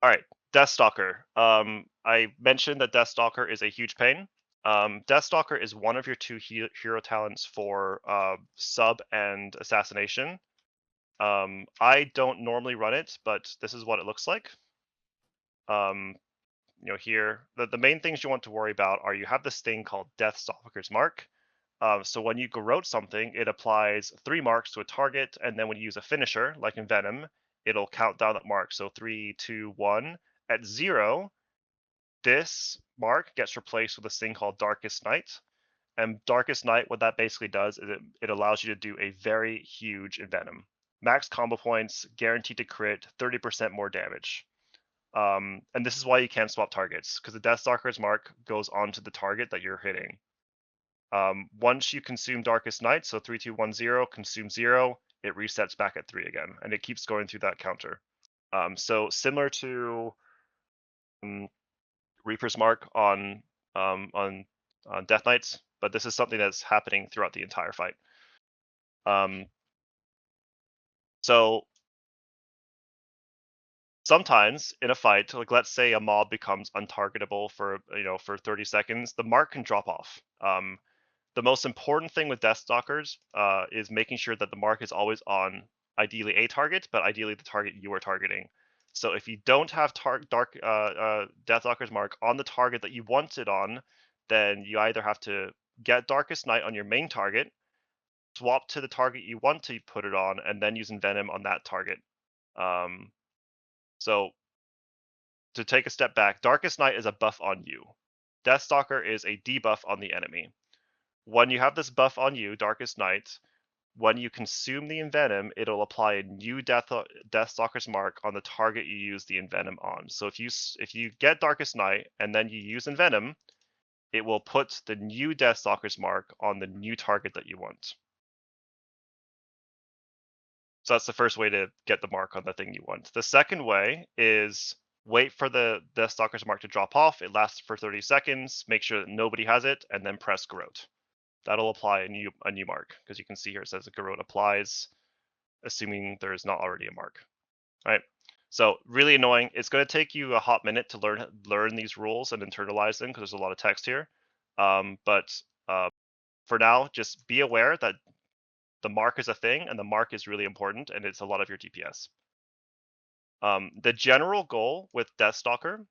All right, Deathstalker. I mentioned that Deathstalker is a huge pain. Deathstalker is one of your 2 hero talents for sub and assassination. I don't normally run it, but this is what it looks like. Here, the main things you want to worry about are you have this thing called Deathstalker's Mark. So when you garrote something, it applies 3 marks to a target, and then when you use a finisher, like in Venom, it'll count down that mark. So 3, 2, 1. At 0, this mark gets replaced with this thing called Darkest Night. And Darkest Night, what that basically does is it allows you to do a very huge Envenom. Max combo points, guaranteed to crit, 30% more damage. And this is why you can't swap targets, because the Deathstalker's mark goes onto the target that you're hitting. Once you consume Darkest Night, so 3210, consume 0, it resets back at 3 again, and it keeps going through that counter. So similar to Reaper's Mark on Death Knights, but this is something that's happening throughout the entire fight. So sometimes in a fight, like let's say a mob becomes untargetable for 30 seconds, the mark can drop off. The most important thing with Deathstalkers is making sure that the mark is always on ideally a target, but ideally the target you are targeting. So if you don't have Deathstalker's mark on the target that you want it on, then you either have to get Darkest Night on your main target, swap to the target you want to put it on, and then use Envenom on that target. So to take a step back, Darkest Night is a buff on you. Deathstalker is a debuff on the enemy. When you have this buff on you, Darkest Night, when you consume the Envenom, it'll apply a new Deathstalker's mark on the target you use the Envenom on. So if you get Darkest Night and then you use Envenom, it will put the new Deathstalker's mark on the new target that you want. So that's the first way to get the mark on the thing you want. The second way is wait for the Deathstalker's mark to drop off. It lasts for 30 seconds. Make sure that nobody has it, and then press Garrote. That'll apply a new mark, because you can see here it says Garrote applies, assuming there is not already a mark. All right. So really annoying. It's going to take you a hot minute to learn these rules and internalize them, because there's a lot of text here. But for now, just be aware that the mark is a thing, and the mark is really important, and it's a lot of your DPS. The general goal with Deathstalker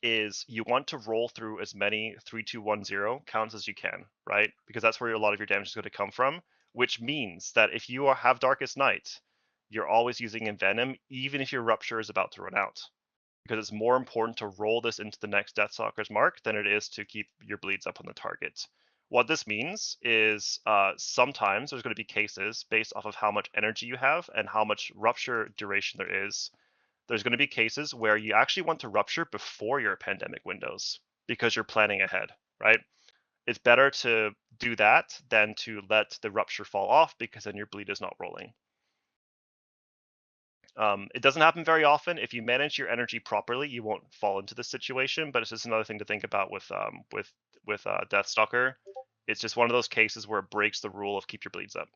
is you want to roll through as many 3210 counts as you can, right? Because that's where a lot of your damage is going to come from, which means that if you have Darkest Night, you're always using Envenom, even if your Rupture is about to run out. Because it's more important to roll this into the next Deathstalker's mark than it is to keep your bleeds up on the target. What this means is sometimes there's going to be cases based off of how much energy you have and how much Rupture duration there is. There's going to be cases where you actually want to Rupture before your pandemic windows because you're planning ahead, right? It's better to do that than to let the Rupture fall off, because then your bleed is not rolling. It doesn't happen very often. If you manage your energy properly, you won't fall into this situation. But it's just another thing to think about with Deathstalker. It's just one of those cases where it breaks the rule of keep your bleeds up.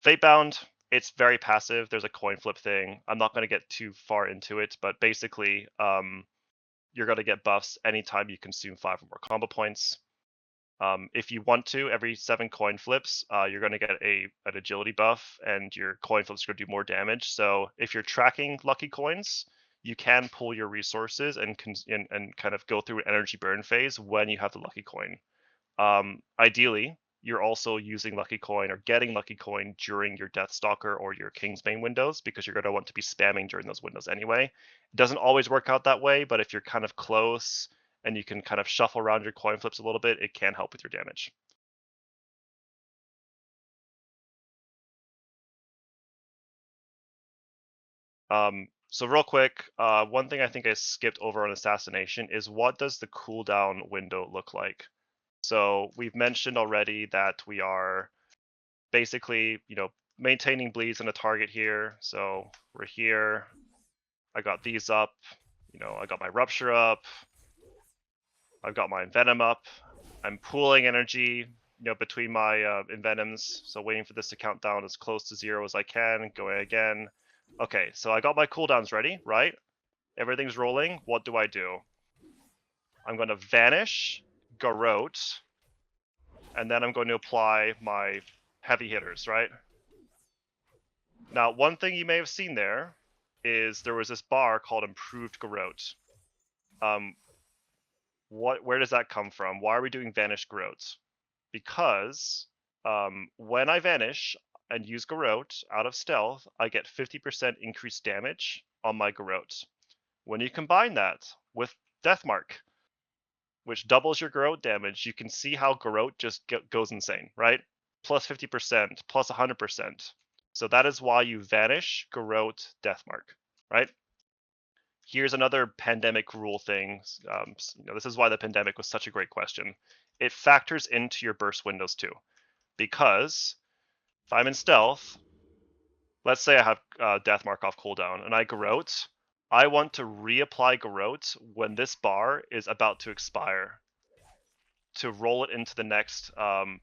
Fatebound, it's very passive. There's a coin flip thing. I'm not going to get too far into it, but basically, you're going to get buffs anytime you consume 5 or more combo points. If you want to, every 7 coin flips, you're going to get an agility buff, and your coin flips are going to do more damage. So if you're tracking lucky coins, you can pull your resources and kind of go through an energy burn phase when you have the lucky coin. Ideally, you're also using lucky coin or getting lucky coin during your Deathstalker or your Kingsbane windows, because you're going to want to be spamming during those windows anyway. It doesn't always work out that way, but if you're kind of close and you can kind of shuffle around your coin flips a little bit, it can help with your damage. So real quick, one thing I think I skipped over on Assassination is, what does the cooldown window look like? So we've mentioned already that we are basically, maintaining bleeds on a target here. So we're here. I got these up. I got my Rupture up. I've got my Envenom up. I'm pooling energy, between my Envenoms. So waiting for this to count down as close to 0 as I can. Going again. Okay, so I got my cooldowns ready, right? Everything's rolling. What do? I'm going to Vanish, Garrote, and then I'm going to apply my heavy hitters, right? Now, one thing you may have seen there is there was this bar called Improved Garrote. Where does that come from? Why are we doing Vanish Garrote? Because when I Vanish and use Garrote out of stealth, I get 50% increased damage on my Garrote. When you combine that with Deathmark, which doubles your Garrote damage, you can see how Garrote just goes insane, right? Plus 50%, plus 100%. So that is why you Vanish, Garrote, Deathmark, right? here's another pandemic rule thing. This is why the pandemic was such a great question. It factors into your burst windows too, because if I'm in stealth, let's say I have Death Mark off cooldown and I garrote, I want to reapply garrote when this bar is about to expire to roll it into the next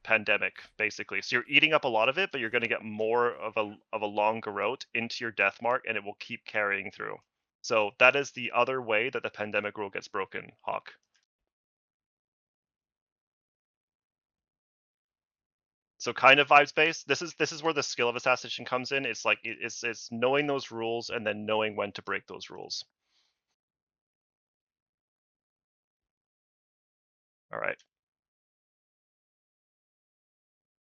pandemic, basically. So you're eating up a lot of it, but you're going to get more of a long garrote into your Death Mark, and it will keep carrying through. So that is the other way that the pandemic rule gets broken, Hawk. So kind of vibes based. This is where the skill of assassination comes in. It's like it's knowing those rules and then knowing when to break those rules. All right.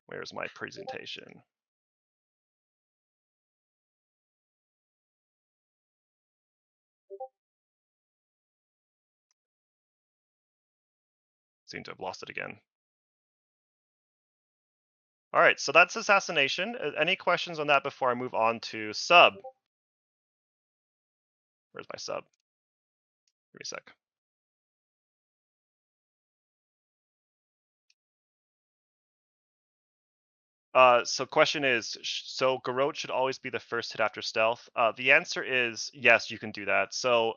Where's my presentation? Seem to have lost it again. All right, so that's assassination. Any questions on that before I move on to sub? Where's my sub? Give me a sec. So question is, so Garrote should always be the first hit after stealth. The answer is yes, you can do that. So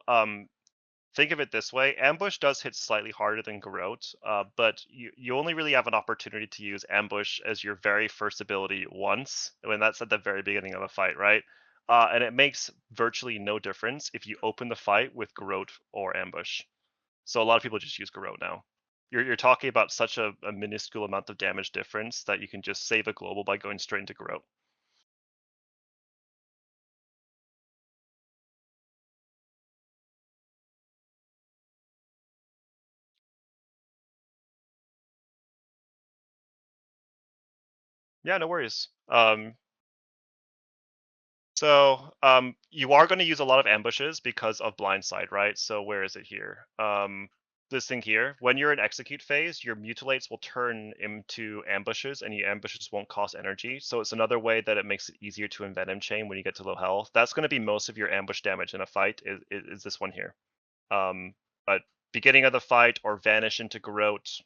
think of it this way: ambush does hit slightly harder than Garrote, but you only really have an opportunity to use ambush as your very first ability once, when that's at the very beginning of a fight, right? And it makes virtually no difference if you open the fight with Garrote or ambush. So a lot of people just use Garrote now. You're talking about such a minuscule amount of damage difference that you can just save a global by going straight into Garrote. Yeah, no worries. You are going to use a lot of ambushes because of blindside, right? So where is it here? This thing here. When you're in execute phase, your mutilates will turn into ambushes, and your ambushes won't cost energy. So it's another way that it makes it easier to envenom chain when you get to low health. That's going to be most of your ambush damage in a fight. Is this one here? But beginning of the fight or vanish into Garrote.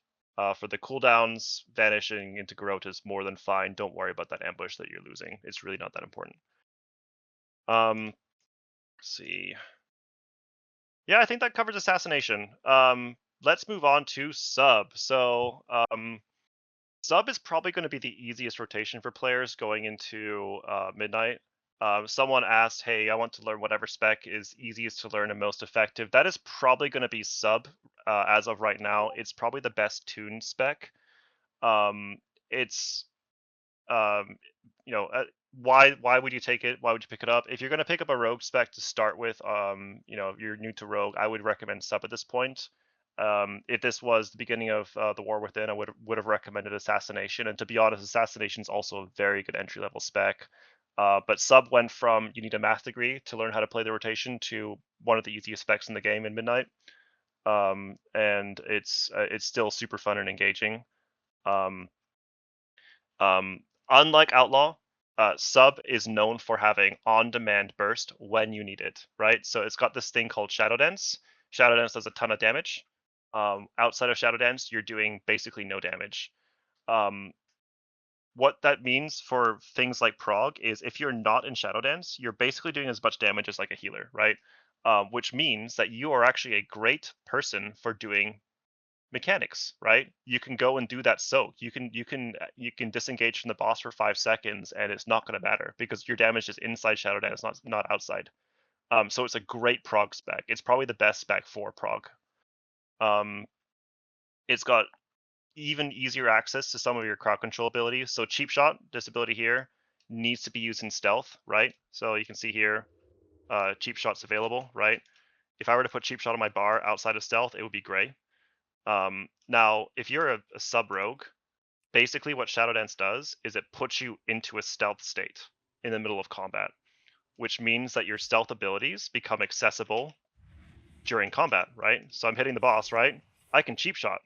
For the cooldowns, vanishing into Garrote is more than fine. Don't worry about that ambush that you're losing. It's really not that important. Let's see. Yeah, I think that covers assassination. Let's move on to sub. Sub is probably going to be the easiest rotation for players going into midnight. Someone asked, "Hey, I want to learn whatever spec is easiest to learn and most effective." That is probably going to be sub as of right now. It's probably the best tuned spec. It's um, why would you take it? Why would you pick it up? If you're going to pick up a rogue spec to start with, if you're new to rogue, I would recommend sub at this point. If this was the beginning of the war within, I would have recommended assassination. And to be honest, assassination is also a very good entry level spec. But sub went from you need a math degree to learn how to play the rotation to one of the easiest specs in the game in midnight. And it's still super fun and engaging. Um, Unlike Outlaw, Sub is known for having on-demand burst when you need it, right? So it's got this thing called Shadow Dance. Shadow Dance does a ton of damage. Outside of Shadow Dance, you're doing basically no damage. Um, what that means for things like Prog is if you're not in Shadow Dance, you're basically doing as much damage as like a healer, right? Which means that you are actually a great person for doing mechanics, right? You can go and do that soak. You can disengage from the boss for 5 seconds, and it's not going to matter because your damage is inside Shadow Dance, not outside. So it's a great prog spec. It's probably the best spec for prog. Um, it's got even easier access to some of your crowd control abilities. So cheap shot, this ability here, needs to be used in stealth, right? So you can see here, cheap shots available, right? If I were to put cheap shot on my bar outside of stealth, it would be gray. Now, if you're a sub rogue, basically what Shadow Dance does is it puts you into a stealth state in the middle of combat, which means that your stealth abilities become accessible during combat, right? So I'm hitting the boss, right? I can cheap shot.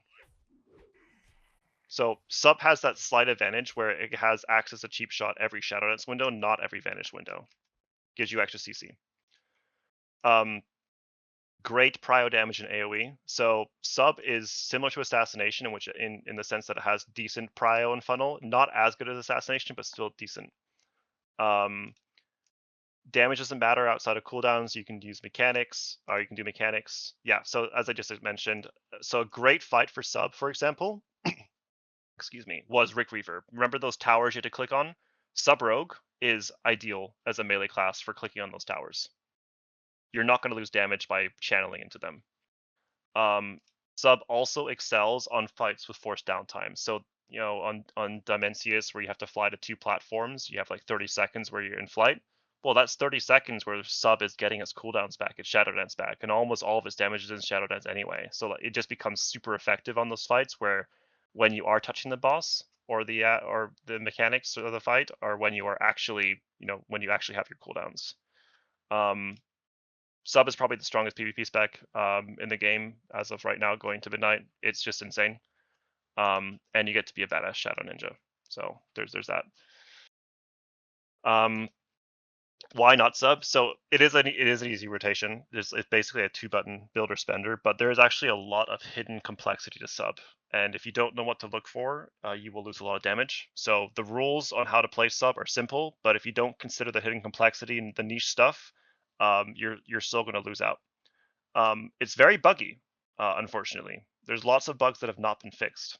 So sub has that slight advantage where it has access to cheap shot every Shadow Dance window, not every vanish window. Gives you extra CC. great prio damage in AoE. So sub is similar to assassination in which in the sense that it has decent prio and funnel, not as good as assassination, but still decent. Um, damage doesn't matter outside of cooldowns. You can use mechanics, or you can do mechanics. Yeah. So as I just mentioned, so a great fight for sub, for example, excuse me, was Rick Reaver. Remember those towers you had to click on? Sub Rogue is ideal as a melee class for clicking on those towers. You're not going to lose damage by channeling into them. Sub also excels on fights with forced downtime. So on Dimensius, where you have to fly to 2 platforms, you have like 30 seconds where you're in flight. Well, that's 30 seconds where Sub is getting its cooldowns back, its Shadow Dance back, and almost all of its damage is in Shadow Dance anyway. So like, it just becomes super effective on those fights where when you are touching the boss or the mechanics of the fight, or when you are actually when you actually have your cooldowns. Um, Sub is probably the strongest PvP spec in the game as of right now, going to midnight. It's just insane. And you get to be a badass Shadow Ninja. So there's that. Um, why not sub? So it is an easy rotation. It's basically a 2-button builder spender, but there is actually a lot of hidden complexity to sub. And if you don't know what to look for, you will lose a lot of damage. So the rules on how to play sub are simple, but if you don't consider the hidden complexity and the niche stuff, you're still going to lose out. It's very buggy, unfortunately. There's lots of bugs that have not been fixed.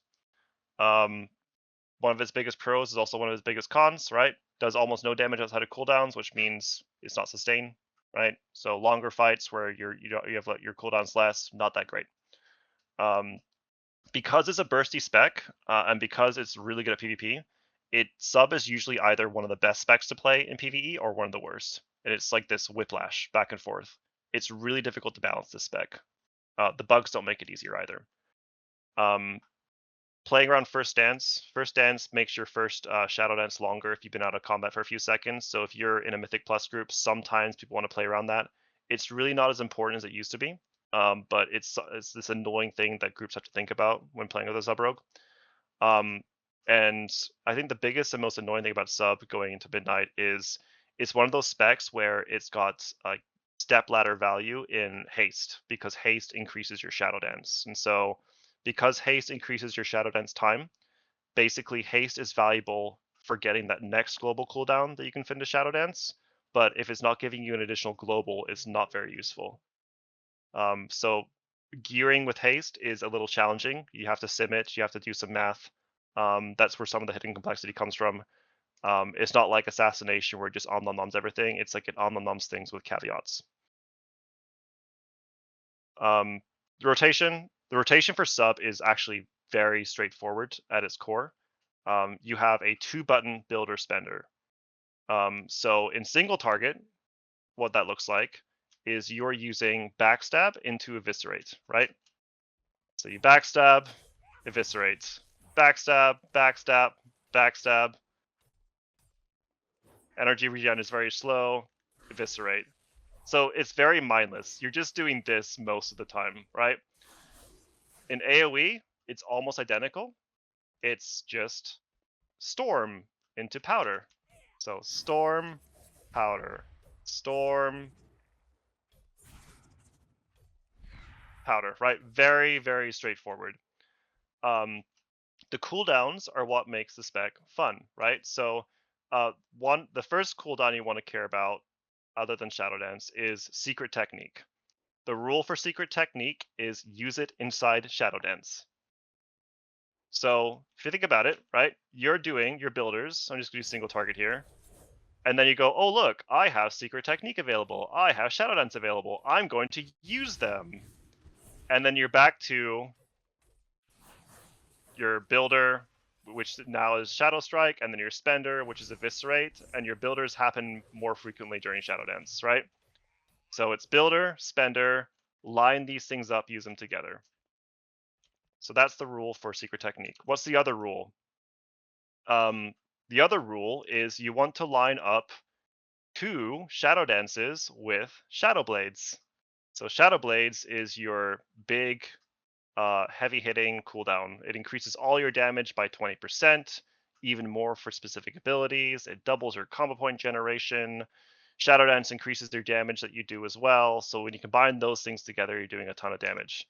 Um, one of its biggest pros is also one of its biggest cons, right? Does almost no damage outside of cooldowns, which means it's not sustained, right? So longer fights where you have your cooldowns less, not that great. Um, because it's a bursty spec, and because it's really good at PvP, sub is usually either one of the best specs to play in PvE or one of the worst. And it's like this whiplash back and forth. It's really difficult to balance this spec. The bugs don't make it easier either. Um, playing around first dance makes your first shadow dance longer if you've been out of combat for a few seconds. So if you're in a Mythic Plus group, sometimes people want to play around that. It's really not as important as it used to be, but it's this annoying thing that groups have to think about when playing with a sub rogue. And I think the biggest and most annoying thing about sub going into midnight is it's one of those specs where it's got step ladder value in haste, because haste increases your shadow dance. And so because haste increases your shadow dance time, basically haste is valuable for getting that next global cooldown that you can finish shadow dance. But if it's not giving you an additional global, it's not very useful. So gearing with haste is a little challenging. You have to sim it, you have to do some math. That's where some of the hidden complexity comes from. It's not like assassination where it just om-nom-noms everything. It's like it om-nom-noms things with caveats. Um, the rotation for sub is actually very straightforward at its core. You have a 2-button builder spender. So in single target, what that looks like is you're using backstab into eviscerate, right? So you backstab, eviscerate, backstab, backstab, backstab. Energy regen is very slow, eviscerate. So it's very mindless. You're just doing this most of the time, right? In AoE, it's almost identical. It's just storm into powder. So storm, powder, storm, powder, right? Very, very straightforward. The cooldowns are what makes the spec fun, right? So the first cooldown you want to care about, other than Shadow Dance, is Secret Technique. The rule for Secret Technique is use it inside Shadow Dance. So if you think about it, right, you're doing your builders. I'm just going to do single target here. And then you go, oh, look, I have Secret Technique available. I have Shadow Dance available. I'm going to use them. And then you're back to your builder, which now is Shadow Strike, and then your spender, which is Eviscerate, and your builders happen more frequently during Shadow Dance, right? So it's builder, spender, line these things up, use them together. So that's the rule for Secret Technique. What's the other rule? The other rule is you want to line up 2 Shadow Dances with Shadow Blades. So Shadow Blades is your big heavy hitting cooldown. It increases all your damage by 20%, even more for specific abilities. It doubles your combo point generation. Shadow Dance increases their damage that you do as well. So when you combine those things together, you're doing a ton of damage.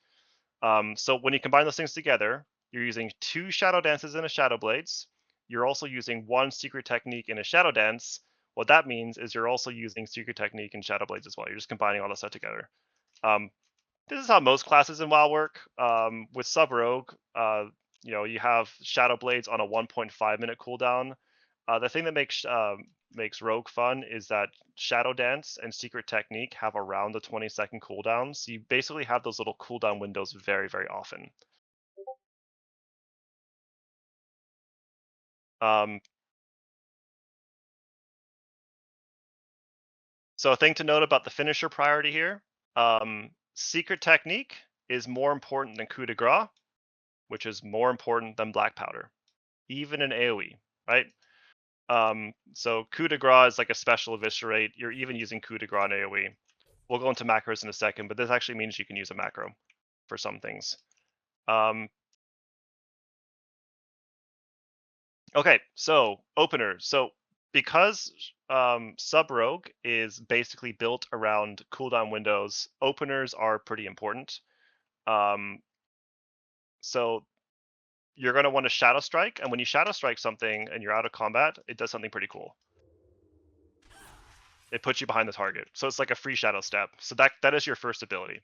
So when you combine those things together, you're using 2 Shadow Dances and a Shadow Blades. You're also using 1 Secret Technique and a Shadow Dance. What that means is you're also using Secret Technique and Shadow Blades as well. You're just combining all that stuff together. Um, this is how most classes in WoW work. With Sub Rogue, you have Shadow Blades on a 1.5 minute cooldown. The thing that makes Rogue fun is that Shadow Dance and Secret Technique have around the 20-second cooldown. So you basically have those little cooldown windows very, very often. So a thing to note about the finisher priority here, Secret Technique is more important than Coup de Grace, which is more important than Black Powder, even in AoE, right? So Coup de Grace is like a special eviscerate. You're even using Coup de Grace in AoE. We'll go into macros in a second, but this actually means you can use a macro for some things. Okay, so opener. So because Sub Rogue is basically built around cooldown windows, openers are pretty important. So you're going to want to Shadow Strike, and when you Shadow Strike something and you're out of combat, it does something pretty cool. It puts you behind the target. So it's like a free Shadow Step. So that is your first ability,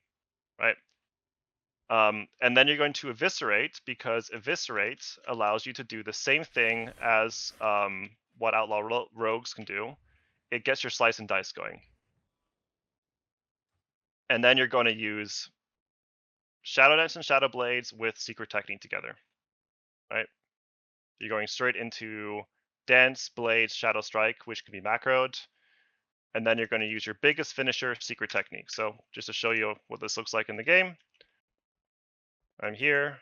right? And then you're going to Eviscerate, because Eviscerate allows you to do the same thing as what Outlaw Rogues can do. It gets your Slice and Dice going. And then you're going to use Shadow Dance and Shadow Blades with Secret Technique together, right? You're going straight into Dance, Blades, Shadow Strike, which can be macroed. And then you're going to use your biggest finisher, Secret Technique. So just to show you what this looks like in the game, I'm here.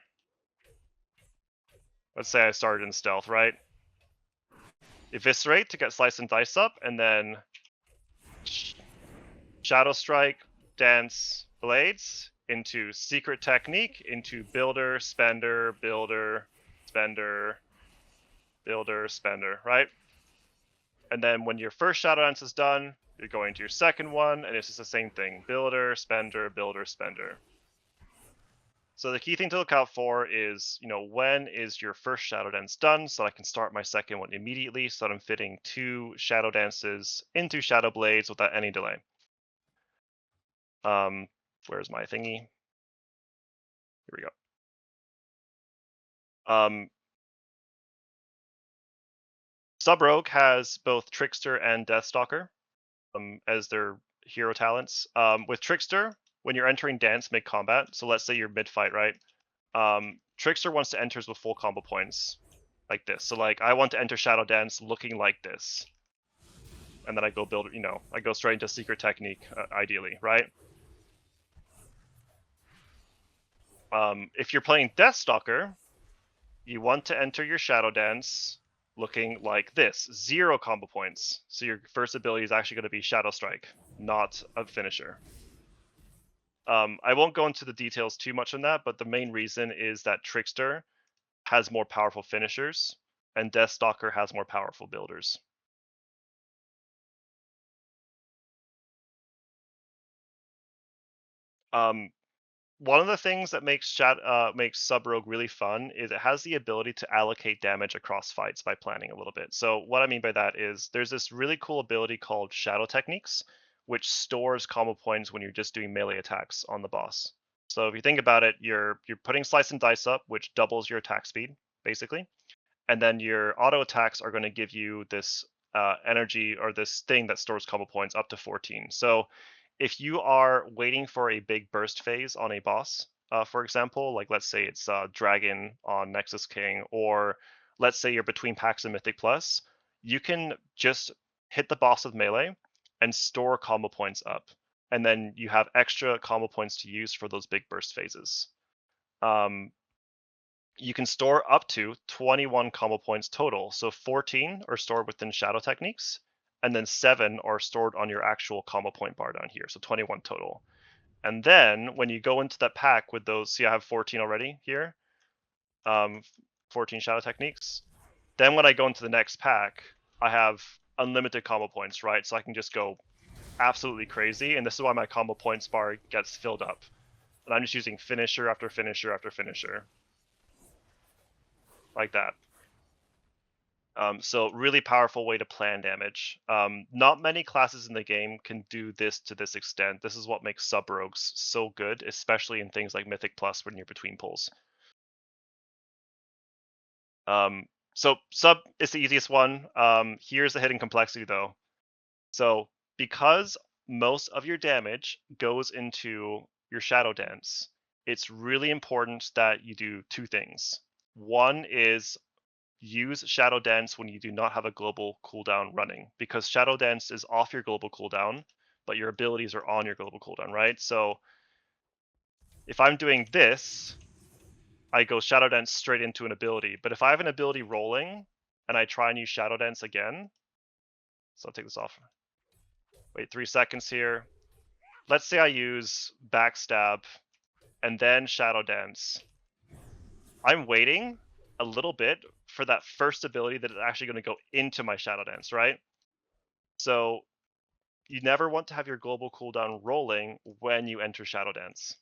Let's say I started in Stealth, right? Eviscerate to get Slice and Dice up, and then Shadow Strike, Dance, Blades into Secret Technique, into Builder, Spender, Builder, Spender, Builder, Spender, right? And then when your first Shadow Dance is done, you're going to your second one, and it's just the same thing. Builder, Spender, Builder, Spender. So the key thing to look out for is, when is your first Shadow Dance done, so I can start my second one immediately, so that I'm fitting 2 Shadow Dances into Shadow Blades without any delay. Where's my thingy? Here we go. Sub Rogue has both Trickster and Deathstalker as their hero talents. With Trickster, when you're entering Dance mid-combat, so let's say you're mid-fight, right? Trickster wants to enter with full combo points, like this. So like, I want to enter Shadow Dance looking like this. And then I go build, I go straight into Secret Technique, ideally, right? If you're playing Deathstalker, you want to enter your Shadow Dance looking like this, 0 combo points. So your first ability is actually going to be Shadow Strike, not a finisher. I won't go into the details too much on that, but the main reason is that Trickster has more powerful finishers, and Deathstalker has more powerful builders. One of the things that makes Sub Rogue really fun is it has the ability to allocate damage across fights by planning a little bit. So what I mean by that is there's this really cool ability called Shadow Techniques, which stores combo points when you're just doing melee attacks on the boss. So if you think about it, you're putting Slice and Dice up, which doubles your attack speed, basically. And then your auto attacks are going to give you this energy, or this thing that stores combo points up to 14. So if you are waiting for a big burst phase on a boss, for example, like let's say it's Dragon on Nexus King, or let's say you're between packs and Mythic Plus, you can just hit the boss with melee and store combo points up. And then you have extra combo points to use for those big burst phases. You can store up to 21 combo points total. So 14 are stored within Shadow Techniques, and then 7 are stored on your actual combo point bar down here. So 21 total. And then when you go into that pack with those, see, I have 14 already here, 14 Shadow Techniques. Then when I go into the next pack, I have unlimited combo points, right? So I can just go absolutely crazy, and this is why my combo points bar gets filled up. And I'm just using finisher after finisher after finisher, like that. So really powerful way to plan damage. Not many classes in the game can do this to this extent. This is what makes sub rogues so good, especially in things like Mythic Plus when you're between pulls. So sub is the easiest one. Here's the hidden complexity though. So because most of your damage goes into your shadow dance, it's really important that you do two things. One is use Shadow Dance when you do not have a global cooldown running, because Shadow Dance is off your global cooldown, but your abilities are on your global cooldown, right? So if I'm doing this, I go Shadow Dance straight into an ability. But if I have an ability rolling and I try and use Shadow Dance again, so I'll take this off. Wait 3 seconds here. Let's say I use Backstab and then Shadow Dance. I'm waiting a little bit for that first ability that is actually going to go into my Shadow Dance, right? So you never want to have your global cooldown rolling when you enter Shadow Dance.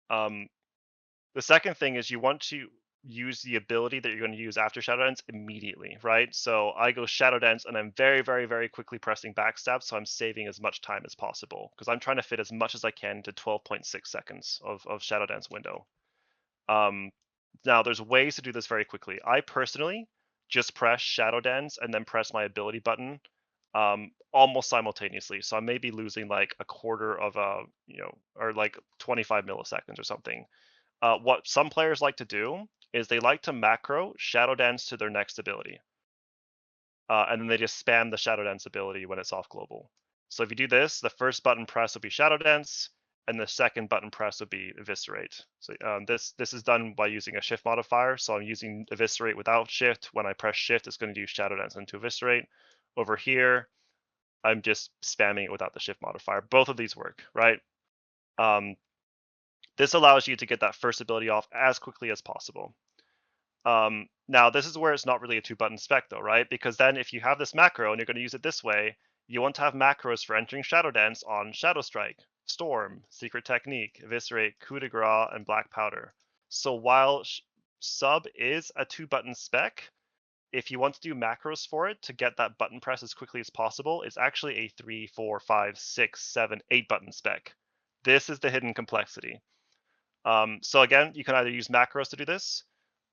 Um, the second thing is you want to use the ability that you're going to use after Shadow Dance immediately, right? So I go Shadow Dance and I'm very, very, very quickly pressing Backstab, so I'm saving as much time as possible because I'm trying to fit as much as I can to 12.6 seconds of Shadow Dance window. Um, Now, there's ways to do this very quickly. I personally just press Shadow Dance and then press my ability button almost simultaneously. So I may be losing like a quarter of a, or like 25 milliseconds or something. What some players like to do is they like to macro Shadow Dance to their next ability. And then they just spam the Shadow Dance ability when it's off global. So if you do this, the first button press will be Shadow Dance, and the second button press will be Eviscerate. So this is done by using a Shift modifier. So I'm using Eviscerate without Shift. When I press Shift, it's going to do Shadow Dance into Eviscerate. Over here, I'm just spamming it without the Shift modifier. Both of these work, right? Um, this allows you to get that first ability off as quickly as possible. Now, this is where it's not really a two-button spec, though, right? Because then if you have this macro and you're going to use it this way, you want to have macros for entering Shadow Dance on Shadow Strike, Storm, Secret Technique, Eviscerate, Coup de Grace, and Black Powder. So while sub is a two-button spec, if you want to do macros for it to get that button press as quickly as possible, it's actually a 3, 4, 5, 6, 7, 8-button spec. This is the hidden complexity. So again, you can either use macros to do this,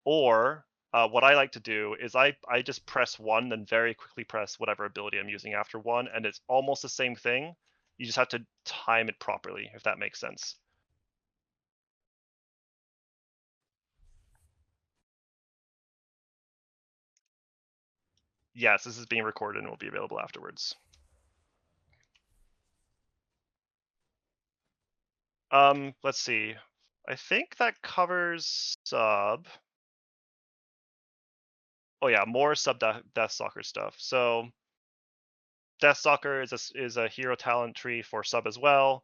or what I like to do is I just press 1, then very quickly press whatever ability I'm using after 1, and it's almost the same thing. You just have to time it properly, if that makes sense. Yes, this is being recorded and will be available afterwards. Let's see. I think that covers sub. Oh yeah, more sub Deathstalker stuff. So Deathstalker is a hero talent tree for sub as well.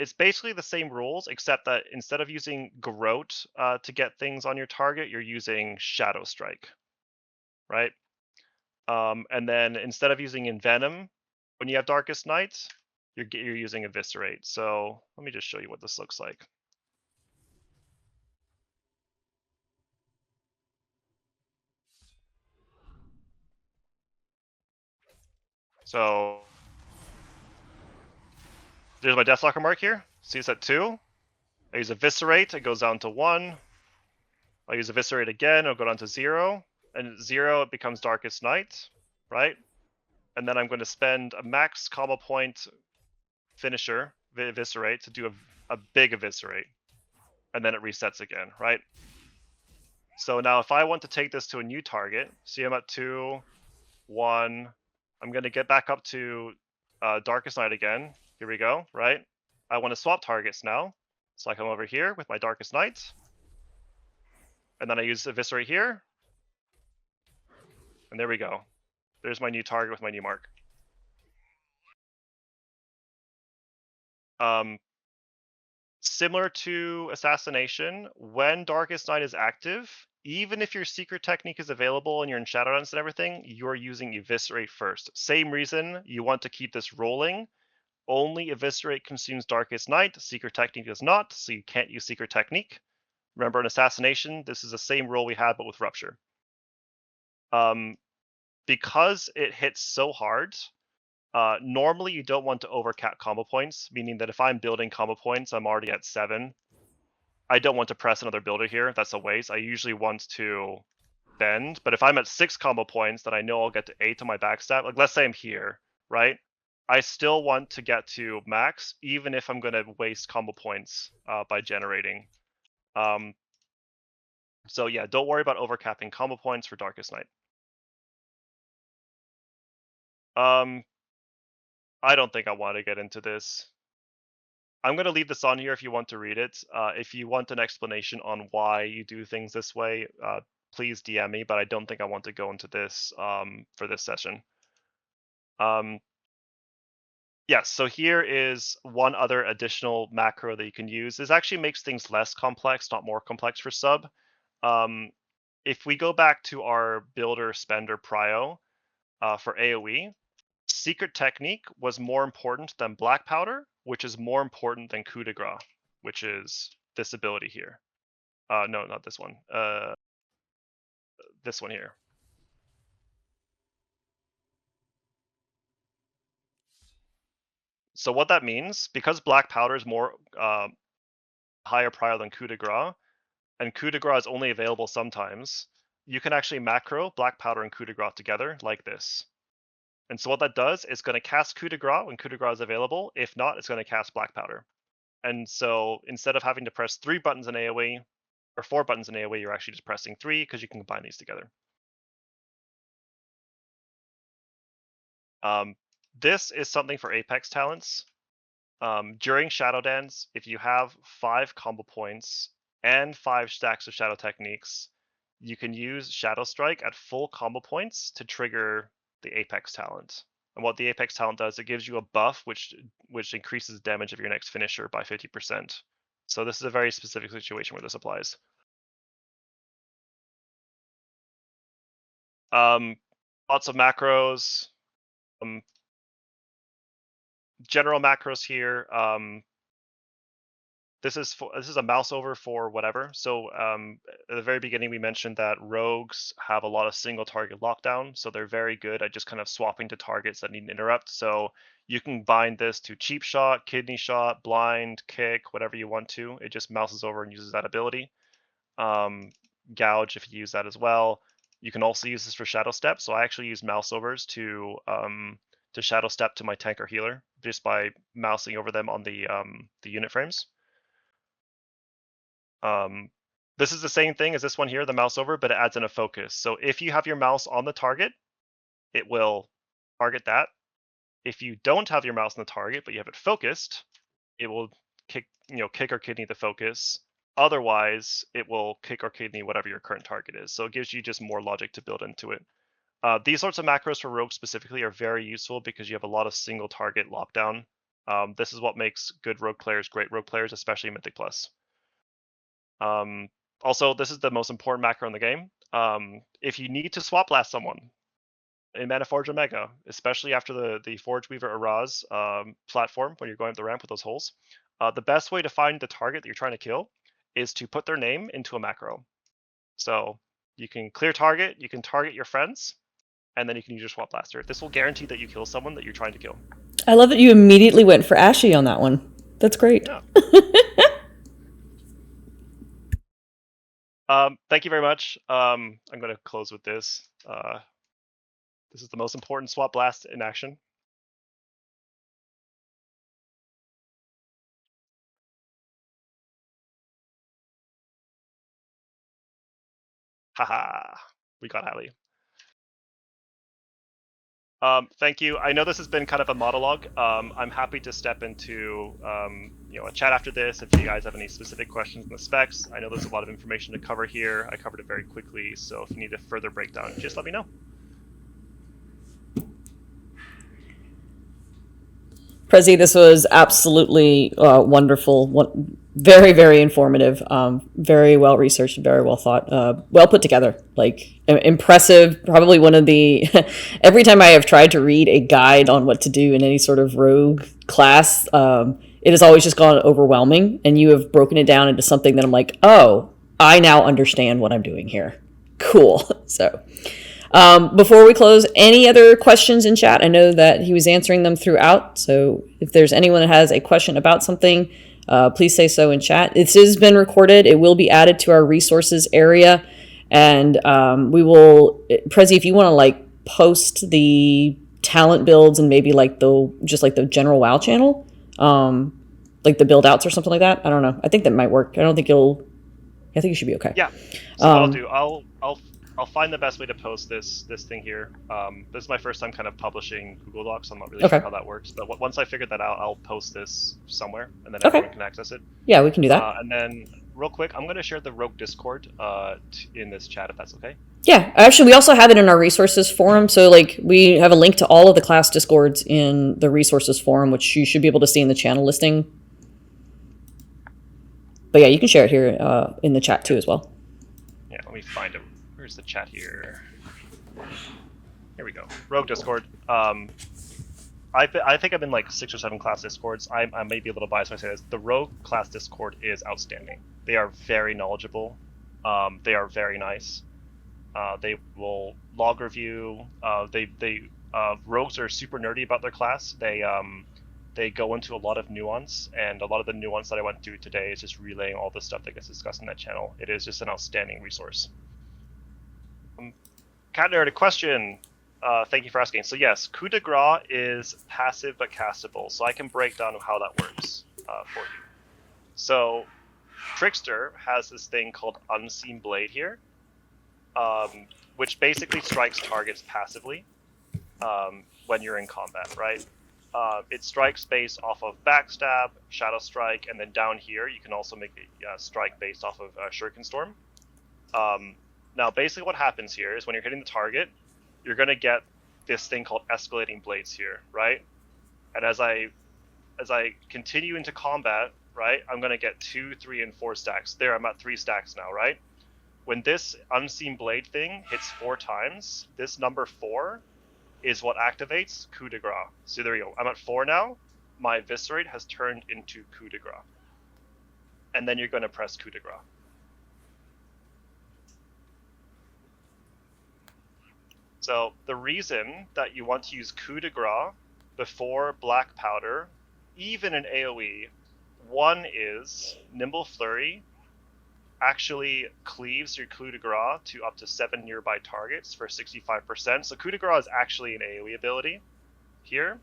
It's basically the same rules, except that instead of using Garrote to get things on your target, you're using Shadow Strike, right? And then instead of using Envenom when you have Darkest Night, you're using Eviscerate. So let me just show you what this looks like. So there's my Deathstalker mark here. See, it's at 2. I use Eviscerate, it goes down to 1. I use Eviscerate again, it'll go down to 0. And at 0, it becomes Darkest Night, right? And then I'm going to spend a max combo point finisher, Eviscerate, to do a big Eviscerate. And then it resets again, right? So now if I want to take this to a new target, see I'm at 2, 1. I'm going to get back up to Darkest Night again. Here we go, right? I want to swap targets now. So I come over here with my Darkest Night. And then I use Eviscerate here. And there we go. There's my new target with my new mark. Similar to Assassination, when Darkest Night is active, even if your secret technique is available and you're in Shadowlands and everything, you're using Eviscerate first. Same reason you want to keep this rolling. Only Eviscerate consumes Darkest Night. Secret technique does not, so you can't use secret technique. Remember, in Assassination, this is the same roll we had, but with Rupture. Because it hits so hard, normally you don't want to overcap combo points, meaning that if I'm building combo points, I'm already at 7. I don't want to press another builder here. That's a waste. I usually want to bend, but if I'm at 6 combo points, then I know I'll get to 8 on my backstab. Like, let's say I'm here, right? I still want to get to max, even if I'm going to waste combo points by generating. So yeah, don't worry about overcapping combo points for Darkest Night. I don't think I want to get into this. I'm going to leave this on here if you want to read it. If you want an explanation on why you do things this way, please DM me, but I don't think I want to go into this for this session. Yes, so here is one other additional macro that you can use. This actually makes things less complex, not more complex for sub. If we go back to our builder, spender, prio for AoE, secret technique was more important than black powder, which is more important than coup de grace, which is this ability here. No, not this one. This one here. So what that means, because black powder is more higher prio than coup de grace, and coup de grace is only available sometimes, you can actually macro black powder and coup de grace together like this. And so what that does is going to cast coup de grace when coup de grace is available. If not, it's going to cast black powder. And so instead of having to press 3 buttons in AoE, or 4 buttons in AoE, you're actually just pressing 3 because you can combine these together. This is something for Apex talents. During Shadow Dance, if you have 5 combo points and 5 stacks of Shadow Techniques, you can use Shadow Strike at full combo points to trigger the Apex talent. And what the Apex talent does, it gives you a buff which increases damage of your next finisher by 50%. So this is a very specific situation where this applies. Lots of macros. General macros here. This is a mouse over for whatever. So at the very beginning, we mentioned that rogues have a lot of single target lockdown, so they're very good at just kind of swapping to targets that need an interrupt. So you can bind this to cheap shot, kidney shot, blind, kick, whatever you want to. It just mouses over and uses that ability. Gouge if you use that as well. You can also use this for shadow step. So I actually use mouse overs to shadow step to my tank or healer just by mousing over them on the unit frames. This is the same thing as this one here, the mouse over, but it adds in a focus. So if you have your mouse on the target, it will target that. If you don't have your mouse on the target, but you have it focused, it will kick or kidney the focus. Otherwise, it will kick or kidney whatever your current target is. So it gives you just more logic to build into it. These sorts of macros for rogues specifically are very useful because you have a lot of single target lockdown. This is what makes good rogue players great rogue players, especially Mythic Plus. Also, this is the most important macro in the game. If you need to swap blast someone in Manaforge Omega, especially after the Forge Weaver Araz platform, when you're going up the ramp with those holes, the best way to find the target that you're trying to kill is to put their name into a macro. So you can clear target, you can target your friends, and then you can use your swap blaster. This will guarantee that you kill someone that you're trying to kill. I love that you immediately went for Ashy on that one. That's great. Yeah. Thank you very much. I'm going to close with this. This is the most important swap blast in action. Haha, we got Hallie. Thank you. I know this has been kind of a monologue. I'm happy to step into a chat after this if you guys have any specific questions on the specs. I know there's a lot of information to cover here. I covered it very quickly, so if you need a further breakdown, just let me know. Prezzy, this was absolutely wonderful. Very, very informative. Very well researched, very well thought. Well put together. Like impressive. Probably one of the. Every time I have tried to read a guide on what to do in any sort of rogue class, it has always just gone overwhelming. And you have broken it down into something that I'm like, oh, I now understand what I'm doing here. Cool. So. Before we close, any other questions in chat? I know that he was answering them throughout. So if there's anyone that has a question about something, please say so in chat. This has been recorded. It will be added to our resources area. And we will, Prezzy, if you want to like post the talent builds and maybe like the general WoW channel, like the build outs or something like that. I don't know. I think that might work. I think you should be okay. Yeah. So what I'll do, I'll find the best way to post this thing here. This is my first time kind of publishing Google Docs, so I'm not really sure how that works. But once I figure that out, I'll post this somewhere, and then everyone can access it. Yeah, we can do that. And then, real quick, I'm going to share the Rogue Discord in this chat, if that's okay. Yeah, actually, we also have it in our resources forum. So, like, we have a link to all of the class Discords in the resources forum, which you should be able to see in the channel listing. But yeah, you can share it here in the chat too as well. Yeah, let me find it. Where's the chat here? Here we go. Rogue Discord. I think I'm in like 6 or 7 class Discords. I may be a little biased when I say this. The Rogue class Discord is outstanding. They are very knowledgeable. They are very nice. They will log review. Rogues are super nerdy about their class. They go into a lot of nuance, and a lot of the nuance that I went through today is just relaying all the stuff that gets discussed in that channel. It is just an outstanding resource. Cat Nerd, a question. Thank you for asking. So yes, coup de grace is passive but castable. So I can break down how that works for you. So Trickster has this thing called Unseen Blade here, which basically strikes targets passively when you're in combat, right? It strikes based off of Backstab, Shadow Strike, and then down here you can also make it strike based off of Shuriken Storm. Now, basically what happens here is when you're hitting the target, you're going to get this thing called escalating blades here, right? And as I continue into combat, right, I'm going to get 2, 3, and 4 stacks. There, I'm at 3 stacks now, right? When this unseen blade thing hits 4 times, this number 4 is what activates coup de grace. So there you go. I'm at 4 now. My Eviscerate has turned into coup de grace. And then you're going to press coup de grace. So the reason that you want to use coup de grace before black powder, even in AoE, one is Nimble Flurry actually cleaves your coup de grace to up to 7 nearby targets for 65%. So coup de grace is actually an AoE ability here.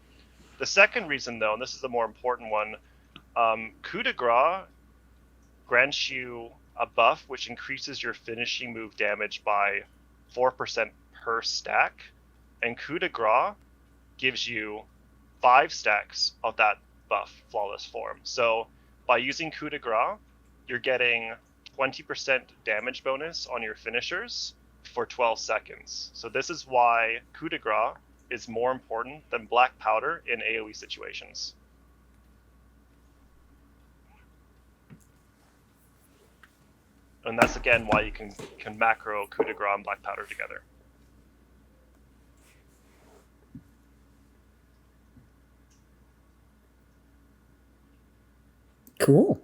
The second reason, though, and this is the more important one, coup de grace grants you a buff which increases your finishing move damage by 4% per stack, and coup de grace gives you 5 stacks of that buff, Flawless Form. So by using coup de grace, you're getting 20% damage bonus on your finishers for 12 seconds. So this is why coup de grace is more important than black powder in AoE situations. And that's again why you can macro coup de grace and black powder together. Cool.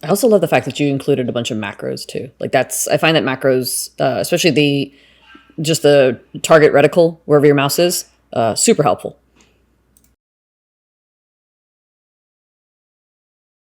I also love the fact that you included a bunch of macros too. Like I find that macros, especially the target reticle wherever your mouse is, super helpful.